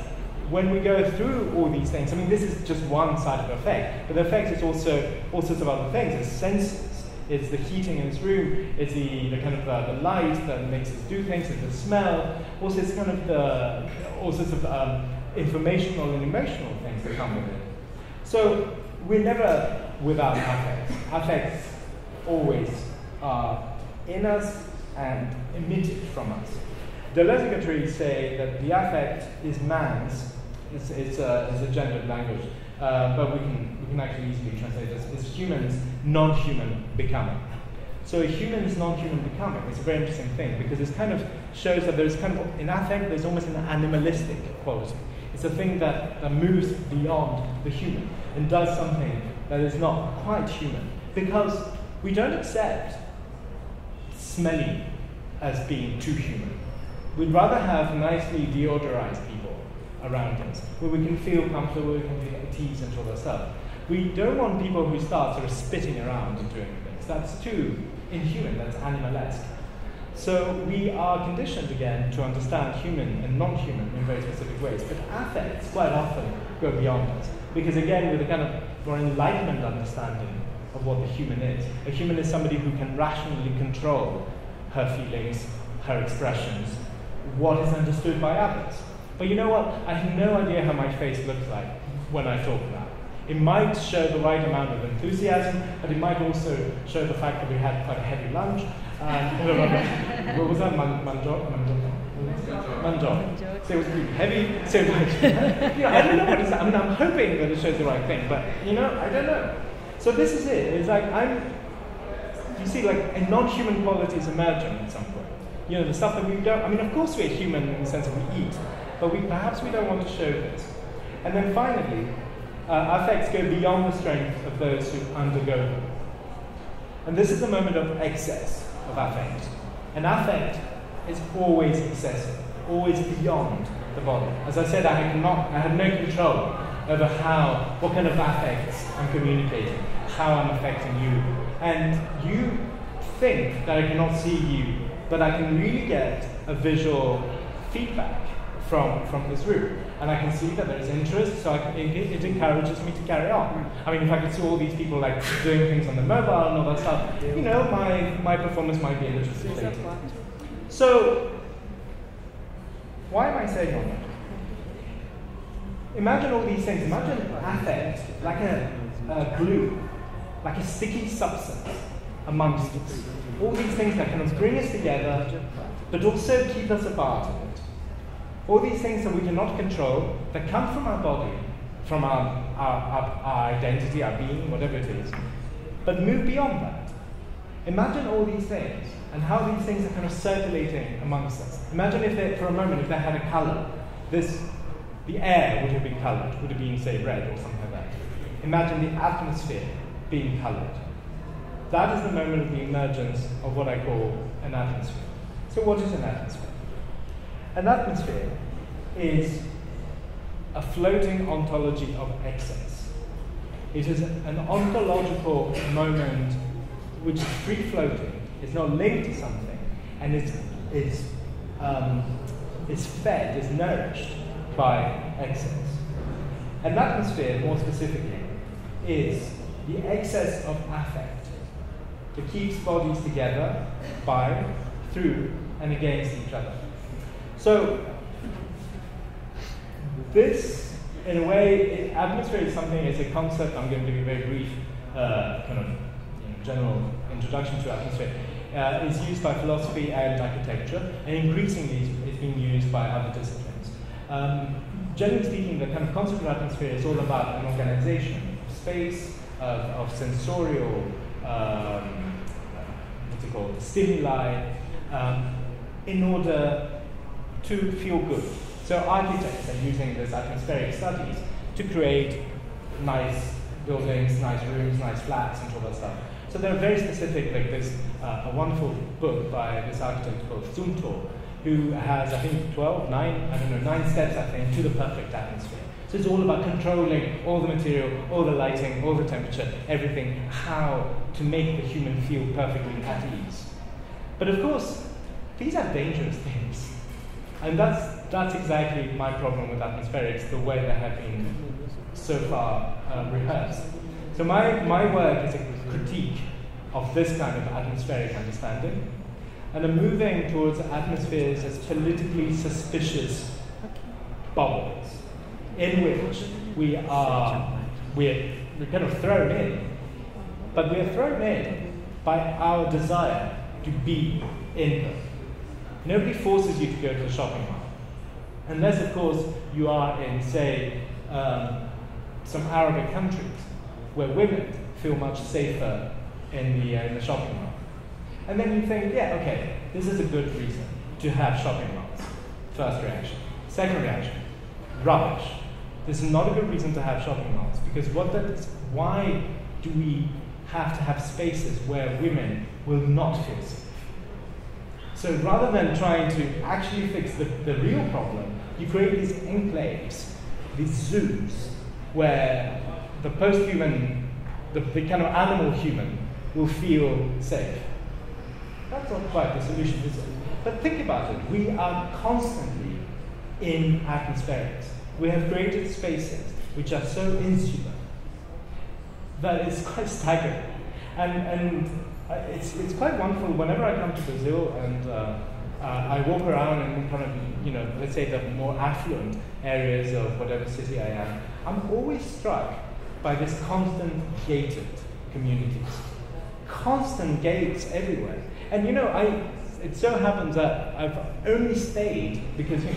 A: when we go through all these things, I mean, this is just one side of the effect, but the effect is also all sorts of other things. It's senses, it's the heating in this room, it's the kind of the light that makes us do things, it's the smell, also it's kind of all sorts of informational and emotional things that come with it. So we're never without affects. Affects always are in us and emitted from us. Deleuze say that the affect is man's. It's a gendered language, but we can actually easily translate this as humans non-human becoming. So a human is non-human becoming. It's a very interesting thing because it kind of shows that there's kind of in affect there's almost an animalistic quality. It's a thing that moves beyond the human and does something that is not quite human because we don't accept smelly as being too human. We'd rather have nicely deodorized people around us, where we can feel comfortable, we can feel at ease and all that stuff. We don't want people who start sort of spitting around and doing things. That's too inhuman, that's animalesque. So we are conditioned again to understand human and non-human in very specific ways, but affects quite often go beyond us. Because again, with a kind of more enlightened understanding of what the human is. A human is somebody who can rationally control her feelings, her expressions, what is understood by others. But you know what? I have no idea how my face looks like when I talk now. It might show the right amount of enthusiasm, but it might also show the fact that we had quite a heavy lunch. What was that? Manjok? So it was really heavy. So I don't know what it is. I mean, I'm hoping that it shows the right thing, but I don't know. So this is it. It's like you see, like a non-human quality is emerging at some point. The stuff that we don't. I mean, of course we're human in the sense that we eat, but perhaps we don't want to show this. And then finally, affects go beyond the strength of those who undergo them. And this is a moment of excess of affect. And affect is always excessive, always beyond the body. As I said, I had no control over what kind of affects I'm communicating, how I'm affecting you. And you think that I cannot see you, but I can really get a feedback from this room. And I can see that there is interest, so it encourages me to carry on. I mean, if I could see all these people like doing things on the mobile and all that stuff, my performance might be a little deflated. So, why am I saying all that? Imagine all these things. Imagine affect like a glue, like a sticky substance amongst us. All these things that kind of bring us together, but also keep us apart of it. All these things that we cannot control, that come from our body, from our identity, our being, whatever it is, but move beyond that. Imagine all these things, and how these things are kind of circulating amongst us. Imagine for a moment, if they had a color, the air would have been colored, would have been, say, red or something like that. Imagine the atmosphere being colored. That is the moment of the emergence of what I call an atmosphere. So what is an atmosphere? An atmosphere is a floating ontology of excess. It is an ontological moment which is free-floating, it's not linked to something, and is fed, is nourished by excess. An atmosphere, more specifically, is the excess of affect that keeps bodies together by, through, and against each other. So, this, in a way, atmosphere is something, it's a concept. I'm going to give you a very brief general introduction to atmosphere. It's used by philosophy and architecture, and increasingly it's being used by other disciplines. Generally speaking, the kind of concept of atmosphere is all about an organization of space, of sensorial, stimuli, in order to feel good. So architects are using this atmospheric studies to create nice buildings, nice rooms, nice flats, and all that stuff. So they're very specific, like there's a wonderful book by this architect called Zumthor, who has, I think, 9 steps, I think, to the perfect atmosphere. So it's all about controlling all the material, all the lighting, all the temperature, everything, how to make the human feel perfectly at ease. But of course, these are dangerous things. And that's exactly my problem with atmospherics, the way they have been so far rehearsed. So my work is a critique of this kind of atmospheric understanding, and I'm moving towards atmospheres as politically suspicious bubbles in which we're kind of thrown in, but we're thrown in by our desire to be in them. Nobody forces you to go to the shopping mall, unless, of course, you are in, say, some Arabic countries where women feel much safer in the shopping mall. And then you think, yeah, okay, this is a good reason to have shopping malls. First reaction. Second reaction, rubbish. This is not a good reason to have shopping malls, because why do we have to have spaces where women will not feel safe? So rather than trying to actually fix the real problem, you create these enclaves, these zoos, where the post-human, the kind of animal human, will feel safe. That's not quite the solution, is it? But think about it. We are constantly in atmospherics. We have created spaces which are so insular that it's quite staggering. And it's quite wonderful. Whenever I come to Brazil and I walk around in kind of, let's say the more affluent areas of whatever city I am, I'm always struck by this constant gated communities. Constant gates everywhere. And it so happens that I've only stayed because you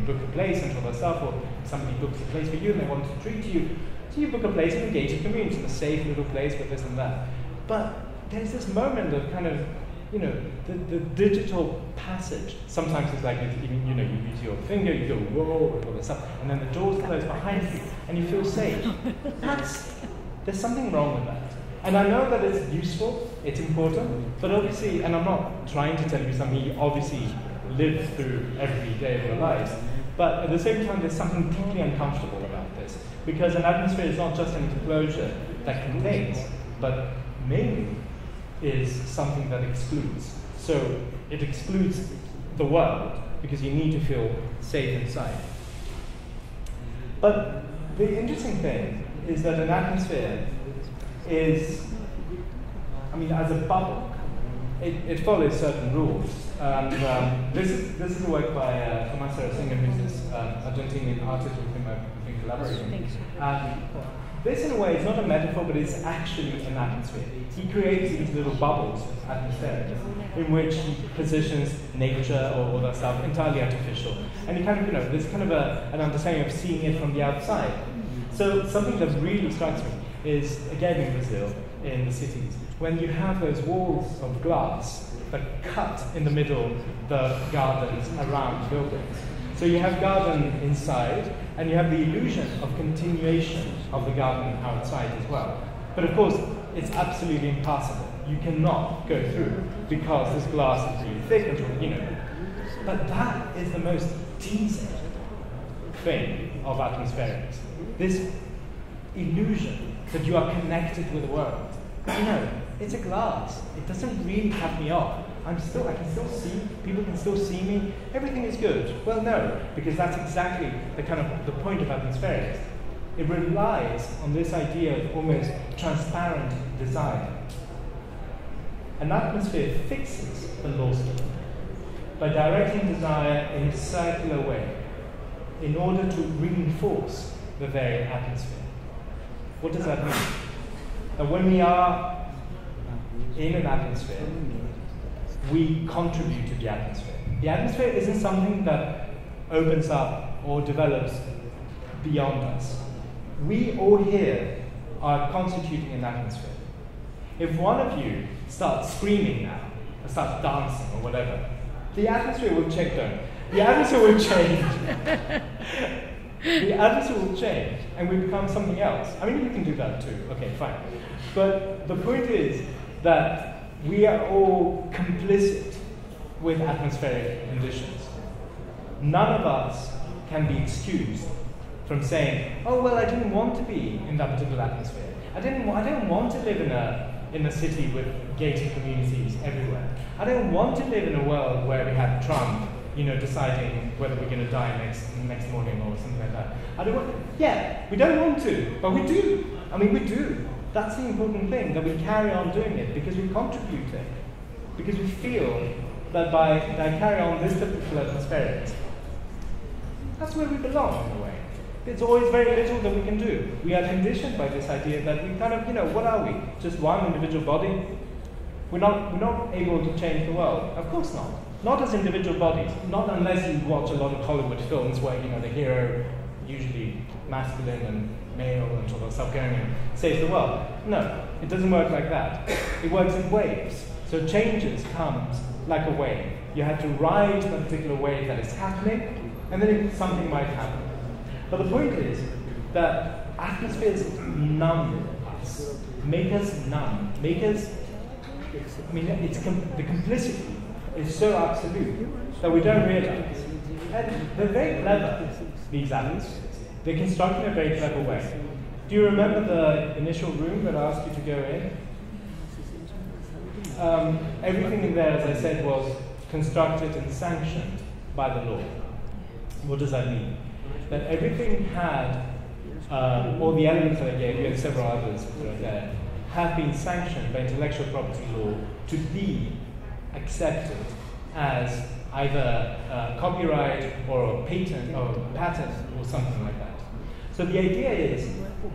A: book a place and all that stuff, or somebody books a place for you and they want to treat you. So you book a place in a gated community, in a safe little place with this and that. But there's this moment of kind of, the digital passage. Sometimes it's like, you use your finger, you go, whoa, and all this stuff, and then the doors close behind you, and you feel safe. There's something wrong with that. And I know that it's useful, it's important, but obviously, and I'm not trying to tell you something you obviously live through every day of your lives, but at the same time, there's something deeply uncomfortable about this, because an atmosphere is not just an enclosure that contains, but mainly is something that excludes. So it excludes the world, because you need to feel safe inside. But the interesting thing is that an atmosphere is, as a bubble, it follows certain rules. This is a work by Tomás Singer, who's this Argentinian artist with whom I've been collaborating. This, in a way, is not a metaphor, but it's actually an atmosphere. He creates these little bubbles, atmospheric, in which he positions nature or all that stuff entirely artificial. And he kind of, there's kind of an understanding of seeing it from the outside. So something that really strikes me is, again in Brazil, in the cities, when you have those walls of glass that cut in the middle the gardens around buildings. So you have garden inside, and you have the illusion of continuation of the garden outside as well. But of course, it's absolutely impossible. You cannot go through because this glass is really thick and But that is the most teasing thing of atmospherics. This illusion that you are connected with the world. It's a glass. It doesn't really cut me off. I can still see, people can still see me, everything is good. Well, no, because that's exactly the point of atmospherics. it relies on this idea of almost transparent design. An atmosphere fixes the law scheme by directing desire in a circular way in order to reinforce the very atmosphere. What does that mean? That when we are in an atmosphere, we contribute to the atmosphere. The atmosphere isn't something that opens up or develops beyond us. We all here are constituting an atmosphere. If one of you starts screaming now, or starts dancing or whatever, the atmosphere will change. The atmosphere will change. The atmosphere will change, and we become something else. I mean, you can do that too. Okay, fine. But the point is that we are all complicit with atmospheric conditions. None of us can be excused from saying, "Oh well, I didn't want to be in that particular atmosphere. I don't want to live in a city with gated communities everywhere. I don't want to live in a world where we have Trump, deciding whether we're going to die next morning or something like that. I don't want. Yeah, we don't want to, but we do. I mean, we do. That's the important thing, that we carry on doing it because we contribute it, because we feel that by carrying on this particular atmosphere, that's where we belong in a way. There's always very little that we can do. We are conditioned by this idea that we kind of, what are we? Just one individual body? We're not able to change the world. Of course not. Not as individual bodies. Not unless you watch a lot of Hollywood films where, the hero, usually masculine and male and sort of self-governing, saves the world. No, it doesn't work like that. It works in waves. So changes comes like a wave. You have to ride the particular wave that is happening, and then something might happen. But the point is that atmospheres numb us, make us numb, the complicity is so absolute that we don't realize. And they're very clever, these atmospheres. They're constructed in a very clever way. Do you remember the initial room that I asked you to go in? Everything in there, as I said, was constructed and sanctioned by the law. What does that mean? That everything had, all the elements that I gave you and several others there, have been sanctioned by intellectual property law to be accepted as either copyright or a patent or something like that. So the idea is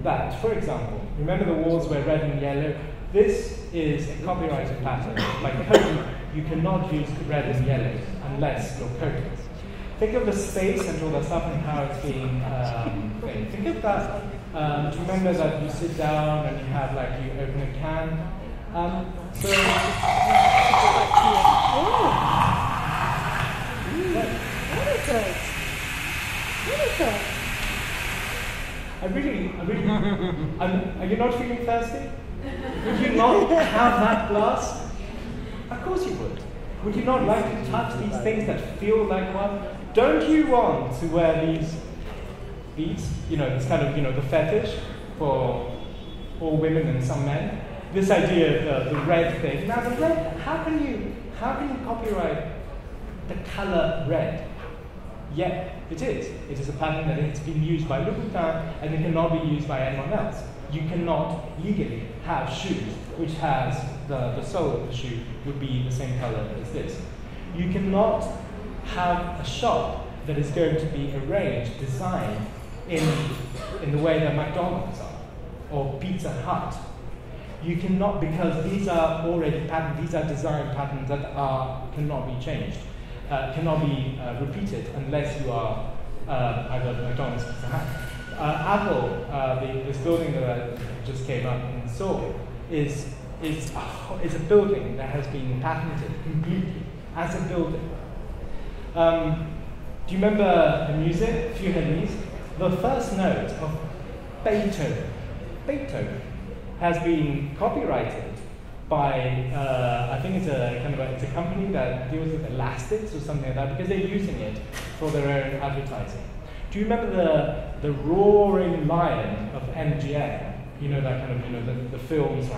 A: that, for example, remember the walls were red and yellow? This is a copyrighted pattern. Like coding, you cannot use red and yellow unless you're coding. Think of the space and all that stuff and how it's being made. Think of that. Do you remember that you sit down and you have you open a can? What is it? Are you not feeling thirsty? Would you not have that glass? Of course you would. Would you not like to touch these things that feel like one? Don't you want to wear these, this kind of, the fetish for all women and some men? This idea of the red thing. Now the red, how can you copyright the color red? Yet it is. It is a pattern that has been used by Louboutin and it cannot be used by anyone else. You cannot legally have shoes which has the sole of the shoe would be the same color as this. You cannot have a shop that is going to be arranged, designed in the way that McDonald's are or Pizza Hut. You cannot, because these are already patterns, these are design patterns that cannot be changed, cannot be repeated unless you are either McDonald's or Pizza Hut. Apple, this building that just came up in Seoul, is a building that has been patented completely as a building. Do you remember the music, Few Head The first note of Beethoven has been copyrighted by, I think it's a company that deals with elastics or something like that, because they're using it for their own advertising. Do you remember the roaring lion of MGM? That kind of, the films,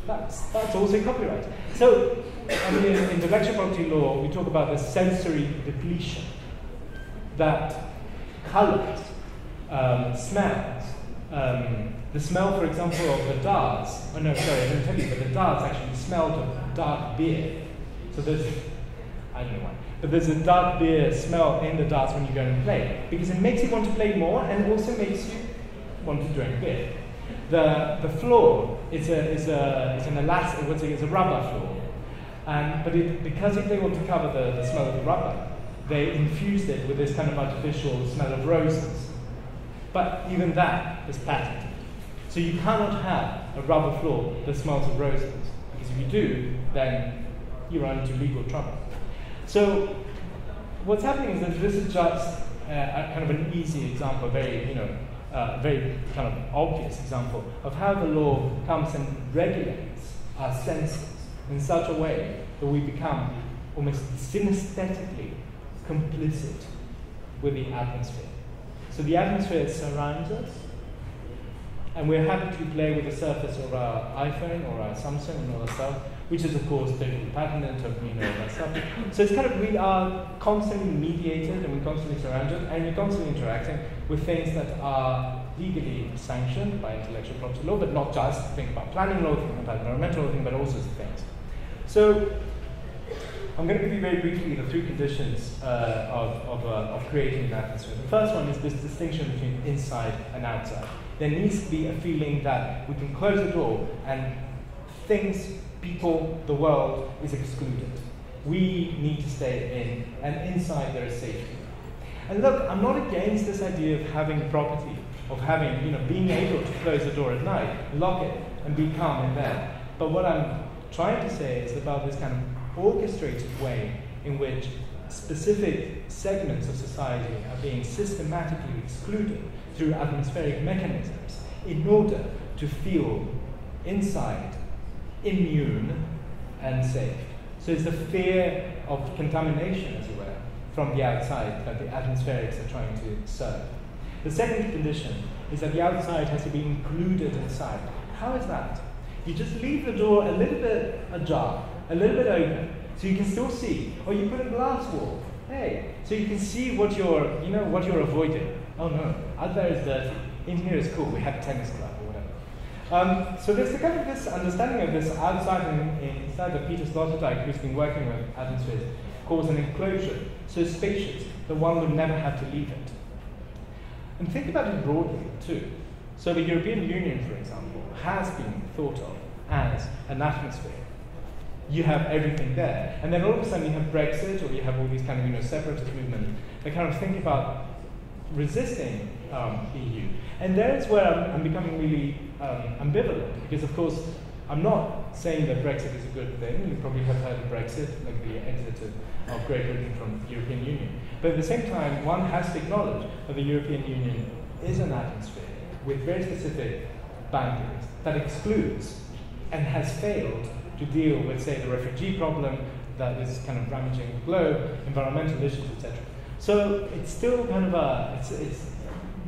A: that's also copyrighted. So, in intellectual property law, we talk about the sensory depletion, that colors smells. The smell, for example, of the darts. Oh no, sorry, I didn't tell you, but the darts actually smelled of dark beer. So there's, I don't know why, but there's a dark beer smell in the darts when you go and play, because it makes you want to play more and also makes you want to drink beer. The floor is an elastic, it's a rubber floor, because if they want to cover the smell of the rubber, they infused it with this kind of artificial smell of roses. But even that is patented. So you cannot have a rubber floor that smells of roses, because if you do, then you run into legal trouble. So what's happening is that this is just kind of an easy example, very kind of obvious example of how the law comes and regulates our senses in such a way that we become almost synesthetically complicit with the atmosphere. So the atmosphere surrounds us, and we're happy to play with the surface of our iPhone or our Samsung and all that stuff, which is of course totally patented of all that stuff. So it's kind of, we are constantly mediated and we're constantly surrounded and we're constantly interacting with things that are legally sanctioned by intellectual property law, but not just. Think about planning law, think about environmental law, but all sorts of things. So I'm going to give you very briefly the three conditions of creating an atmosphere. The first one is this distinction between inside and outside. There needs to be a feeling that we can close the door and things, people, the world is excluded. We need to stay in, and inside there is safety. And look, I'm not against this idea of having property, of having, being able to close the door at night, lock it, and be calm in bed. But what I'm trying to say is about this kind of orchestrated way in which specific segments of society are being systematically excluded through atmospheric mechanisms in order to feel inside immune and safe. So it's the fear of contamination, as it were, from the outside that the atmospherics are trying to serve. The second condition is that the outside has to be included inside. How is that? You just leave the door a little bit ajar, a little bit open, so you can still see. Or you put a glass wall, hey, so you can see what you're avoiding. Oh no, out there is dirty. In here is cool. We have a tennis club or whatever. So there's kind of this understanding of this outside and inside that Peter Sloterdijk, who's been working with atmospheres, calls an enclosure, so spacious that one would never have to leave it. And think about it broadly too. So the European Union, for example, has been thought of as an atmosphere. You have everything there, and then all of a sudden you have Brexit, or you have all these kind of separatist movements that kind of think about resisting EU. And there's where I'm becoming really ambivalent, because of course I'm not saying that Brexit is a good thing. You probably have heard of Brexit, like the exit of Great Britain from the European Union. But at the same time, one has to acknowledge that the European Union is an atmosphere with very specific boundaries that excludes and has failed to deal with, say, the refugee problem that is kind of ravaging the globe, environmental issues, etc. So it's still kind of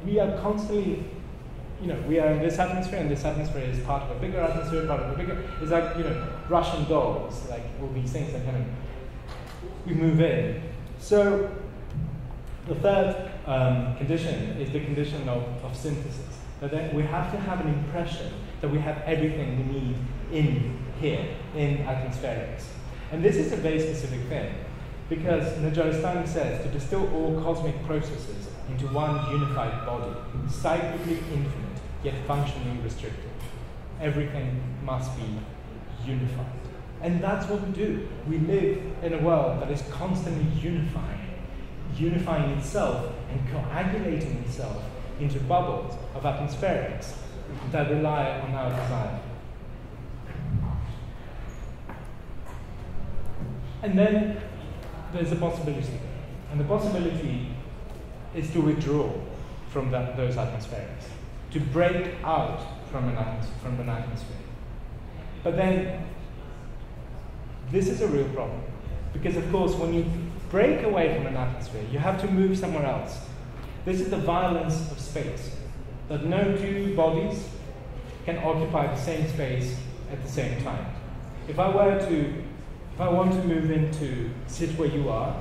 A: we are constantly, we are in this atmosphere, and this atmosphere is part of a bigger atmosphere, part of a bigger, it's like, Russian dolls, like all these things that kind of, we move in. So the third condition is the condition of synthesis. That we have to have an impression that we have everything we need in here, in atmospherics. And this is a very specific thing, because Najarian says to distill all cosmic processes into one unified body, cyclically infinite, yet functionally restricted. Everything must be unified. And that's what we do. We live in a world that is constantly unifying itself and coagulating itself into bubbles of atmospherics that rely on our desire. And then there's a possibility. And the possibility is to withdraw from those atmospherics, to break out from an atmosphere. But then, this is a real problem. Because of course, when you break away from an atmosphere, you have to move somewhere else. This is the violence of space, that no two bodies can occupy the same space at the same time. If I want to move in to sit where you are,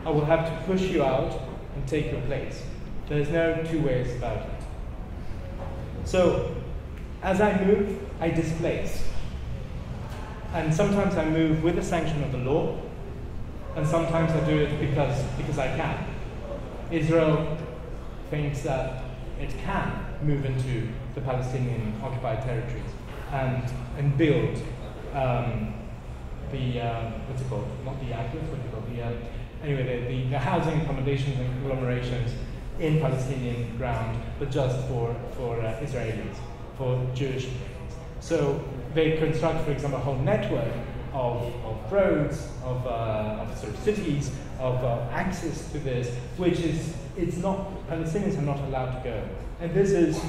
A: I will have to push you out and take your place. There's no two ways about it. So, as I move, I displace. And sometimes I move with the sanction of the law, and sometimes I do it because I can. Israel thinks that it can move into the Palestinian occupied territories and build what's it called? Not the actors, what do you call anyway, the housing accommodations and conglomerations in Palestinian ground, but just for Israelis, for Jewish things. So they construct, for example, a whole network of roads, of sort of cities, of access to this, which is, it's not, Palestinians are not allowed to go. And this is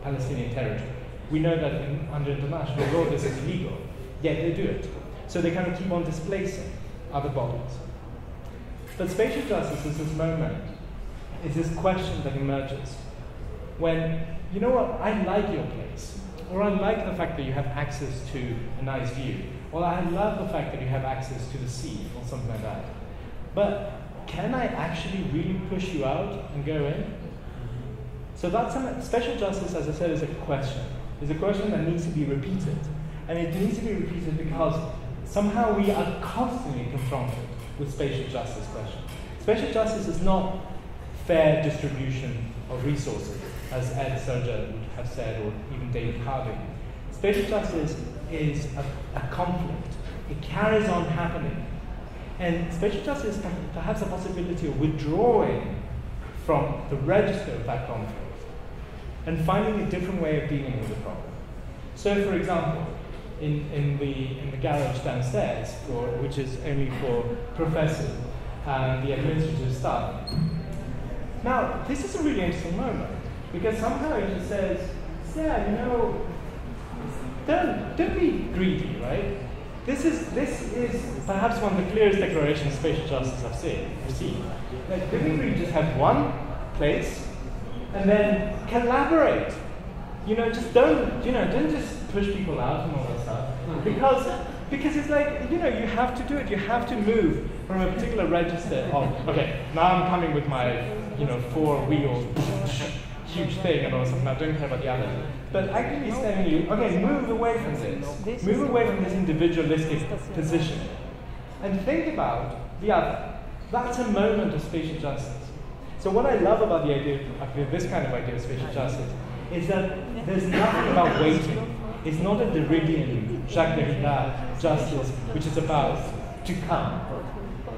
A: Palestinian territory. We know that under international law this is illegal, yet they do it. So they kind of keep on displacing other bodies. But spatial justice is this moment, is this question that emerges when, you know what, I like your place, or I like the fact that you have access to a nice view, or I love the fact that you have access to the sea, or something like that. But can I actually really push you out and go in? So that's special justice, as I said, is a question. It's a question that needs to be repeated. And it needs to be repeated because somehow we are constantly confronted with spatial justice questions. Spatial justice is not fair distribution of resources, as Ed Serger would have said, or even David Harvey. Spatial justice is a conflict. It carries on happening. And spatial justice is perhaps a possibility of withdrawing from the register of that conflict and finding a different way of dealing with the problem. So, for example, in the garage downstairs, which is only for professors and the administrative staff. Now, this is a really interesting moment, because somehow it just says, yeah, you know, don't be greedy, right? This is perhaps one of the clearest declarations of spatial justice I've seen. Like, don't we just have one place and then collaborate? You know, just don't just push people out and all that stuff. Because it's like, you know, you have to do it. You have to move from a particular register of, okay, now I'm coming with my, you know, 4-wheel huge thing and all something. I don't care about the others. But actually he's telling you, okay, move away from this. Move away from this individualistic position. And think about the other. That's a moment of spatial justice. So what I love about the idea of this kind of idea of spatial justice is that there's nothing about waiting. It's not a Derridian, Jacques Derrida justice, which is about to come.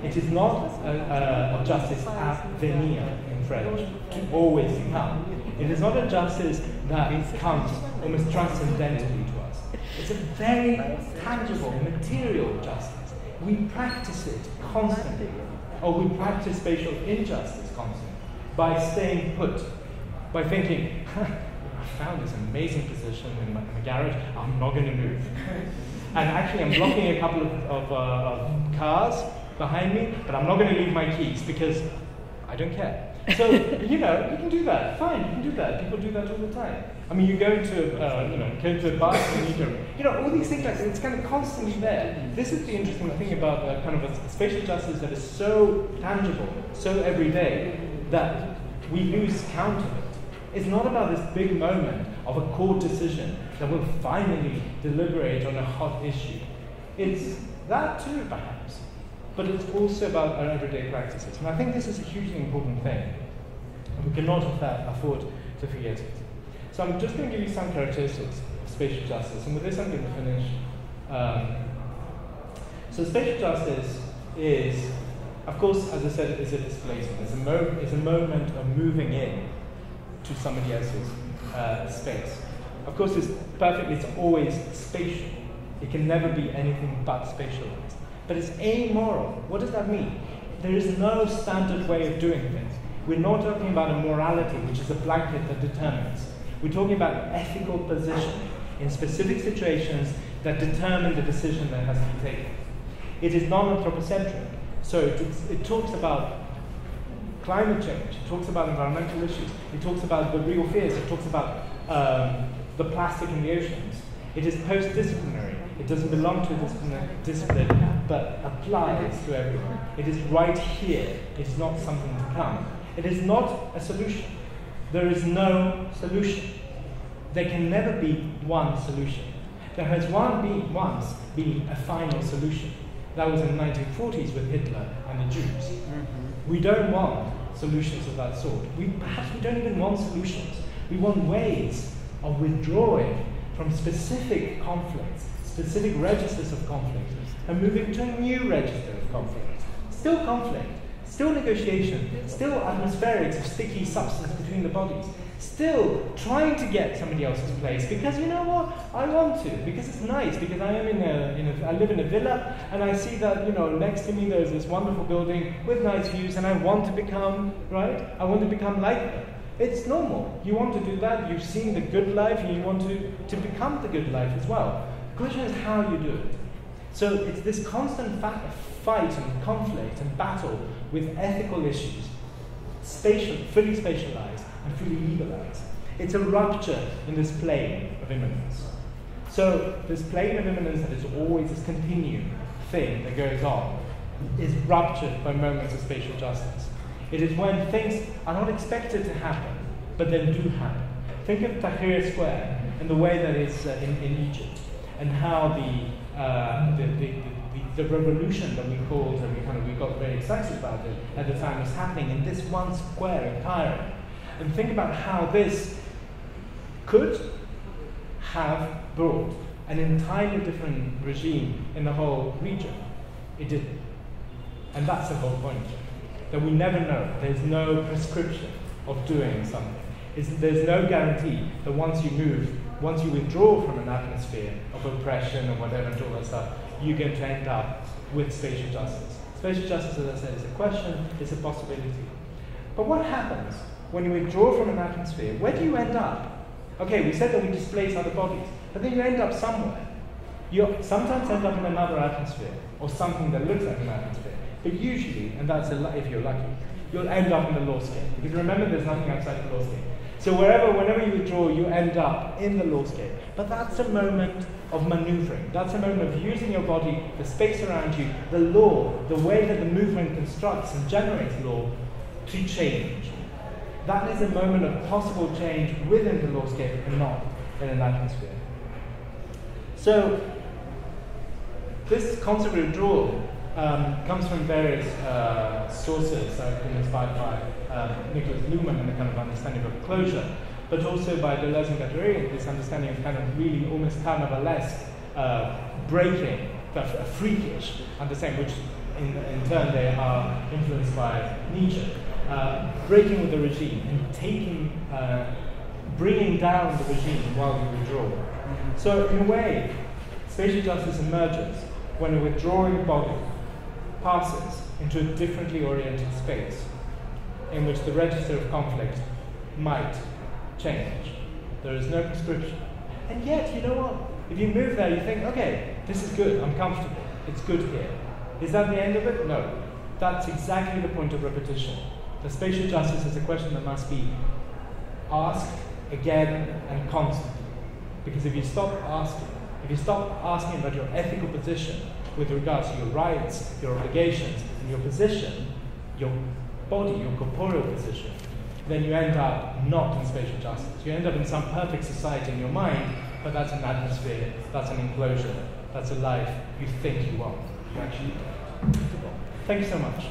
A: It is not a justice à venir in French, to always come. It is not a justice that comes almost transcendentally to us. It's a very tangible, material justice. We practice it constantly, or we practice spatial injustice constantly by staying put, by thinking, I found this amazing position in the garage, I'm not going to move. And actually I'm blocking a couple of cars behind me, but I'm not going to leave my keys because I don't care. So, you know, you can do that. Fine, you can do that. People do that all the time. I mean, you go to a bus and all these things like that, it's kind of constantly there. This is the interesting thing about kind of a spatial justice that is so tangible, so everyday, that we lose count of it. It's not about this big moment of a court decision that will finally deliberate on a hot issue. It's that too, perhaps. But it's also about our everyday practices. And I think this is a hugely important thing. And we cannot afford to forget it. So I'm just going to give you some characteristics of spatial justice. And with this I'm going to finish. So spatial justice is, of course, as I said, is a displacement. It's a moment of moving in to somebody else's space. Of course, it's always spatial. It can never be anything but spatialized. But it's amoral. What does that mean? There is no standard way of doing things. We're not talking about a morality, which is a blanket that determines. We're talking about ethical position in specific situations that determine the decision that has to be taken. It is non-anthropocentric. So it talks about climate change. It talks about environmental issues. It talks about the real fears. It talks about the plastic in the oceans. It is post-disciplinary. It doesn't belong to a discipline, but applies to everyone. It is right here. It's not something to come. It is not a solution. There is no solution. There can never be one solution. There has once been a final solution. That was in the 1940s with Hitler and the Jews. Mm-hmm. We don't want solutions of that sort. Perhaps we don't even want solutions. We want ways of withdrawing from specific conflicts, specific registers of conflict, and moving to a new register of conflict. Still conflict, still negotiation, still atmospherics of sticky substance between the bodies, still trying to get somebody else's place, because you know what, I want to, because it's nice, because I live in a villa, and I see that, next to me there's this wonderful building with nice views, and I want to become, I want to become like them. It's normal. You want to do that, you've seen the good life, and you want to become the good life as well. The question is how you do it. So it's this constant fight and conflict and battle with ethical issues, fully spatialized and fully legalized. It's a rupture in this plane of immanence. So this plane of immanence that is always this continuum thing that goes on is ruptured by moments of spatial justice. It is when things are not expected to happen, but then do happen. Think of Tahrir Square and the way that it's in Egypt, and how the revolution that we called, and we got very excited about it at the time, was happening in this one square in Cairo. And think about how this could have brought an entirely different regime in the whole region. It didn't. And that's the whole point. That we never know. There's no prescription of doing something. There's no guarantee that once you withdraw from an atmosphere of oppression or whatever and all that stuff, you're going to end up with spatial justice. Spatial justice, as I said, is a question, it's a possibility. But what happens when you withdraw from an atmosphere? Where do you end up? Okay, we said that we displace other bodies, but then you end up somewhere. You sometimes end up in another atmosphere, or something that looks like an atmosphere. But usually, and that's if you're lucky, you'll end up in the lawscape. Because remember, there's nothing outside the lawscape. So whenever you withdraw, you end up in the lawscape. But that's a moment of maneuvering. That's a moment of using your body, the space around you, the law, the way that the movement constructs and generates law, to change. That is a moment of possible change within the lawscape and not in an atmosphere. So this concept of withdrawal comes from various sources. I've been inspired by Nicholas Luhmann and the kind of understanding of closure, but also by Deleuze and Guattari, this understanding of kind of really almost carnivalesque breaking, a freakish understanding, which in turn they are influenced by Nietzsche, breaking with the regime and bringing down the regime while we withdraw. So in a way, spatial justice emerges when a withdrawing body passes into a differently oriented space in which the register of conflict might change. There is no prescription. And yet, you know what? If you move there, you think, okay, this is good, I'm comfortable, it's good here. Is that the end of it? No. That's exactly the point of repetition. The spatial justice is a question that must be asked again and constantly. Because if you stop asking about your ethical position with regards to your rights, your obligations, and your position, your body, your corporeal position, then you end up not in spatial justice. You end up in some perfect society in your mind, but that's an atmosphere, that's an enclosure, that's a life you think you want. You actually don't. Thank you so much.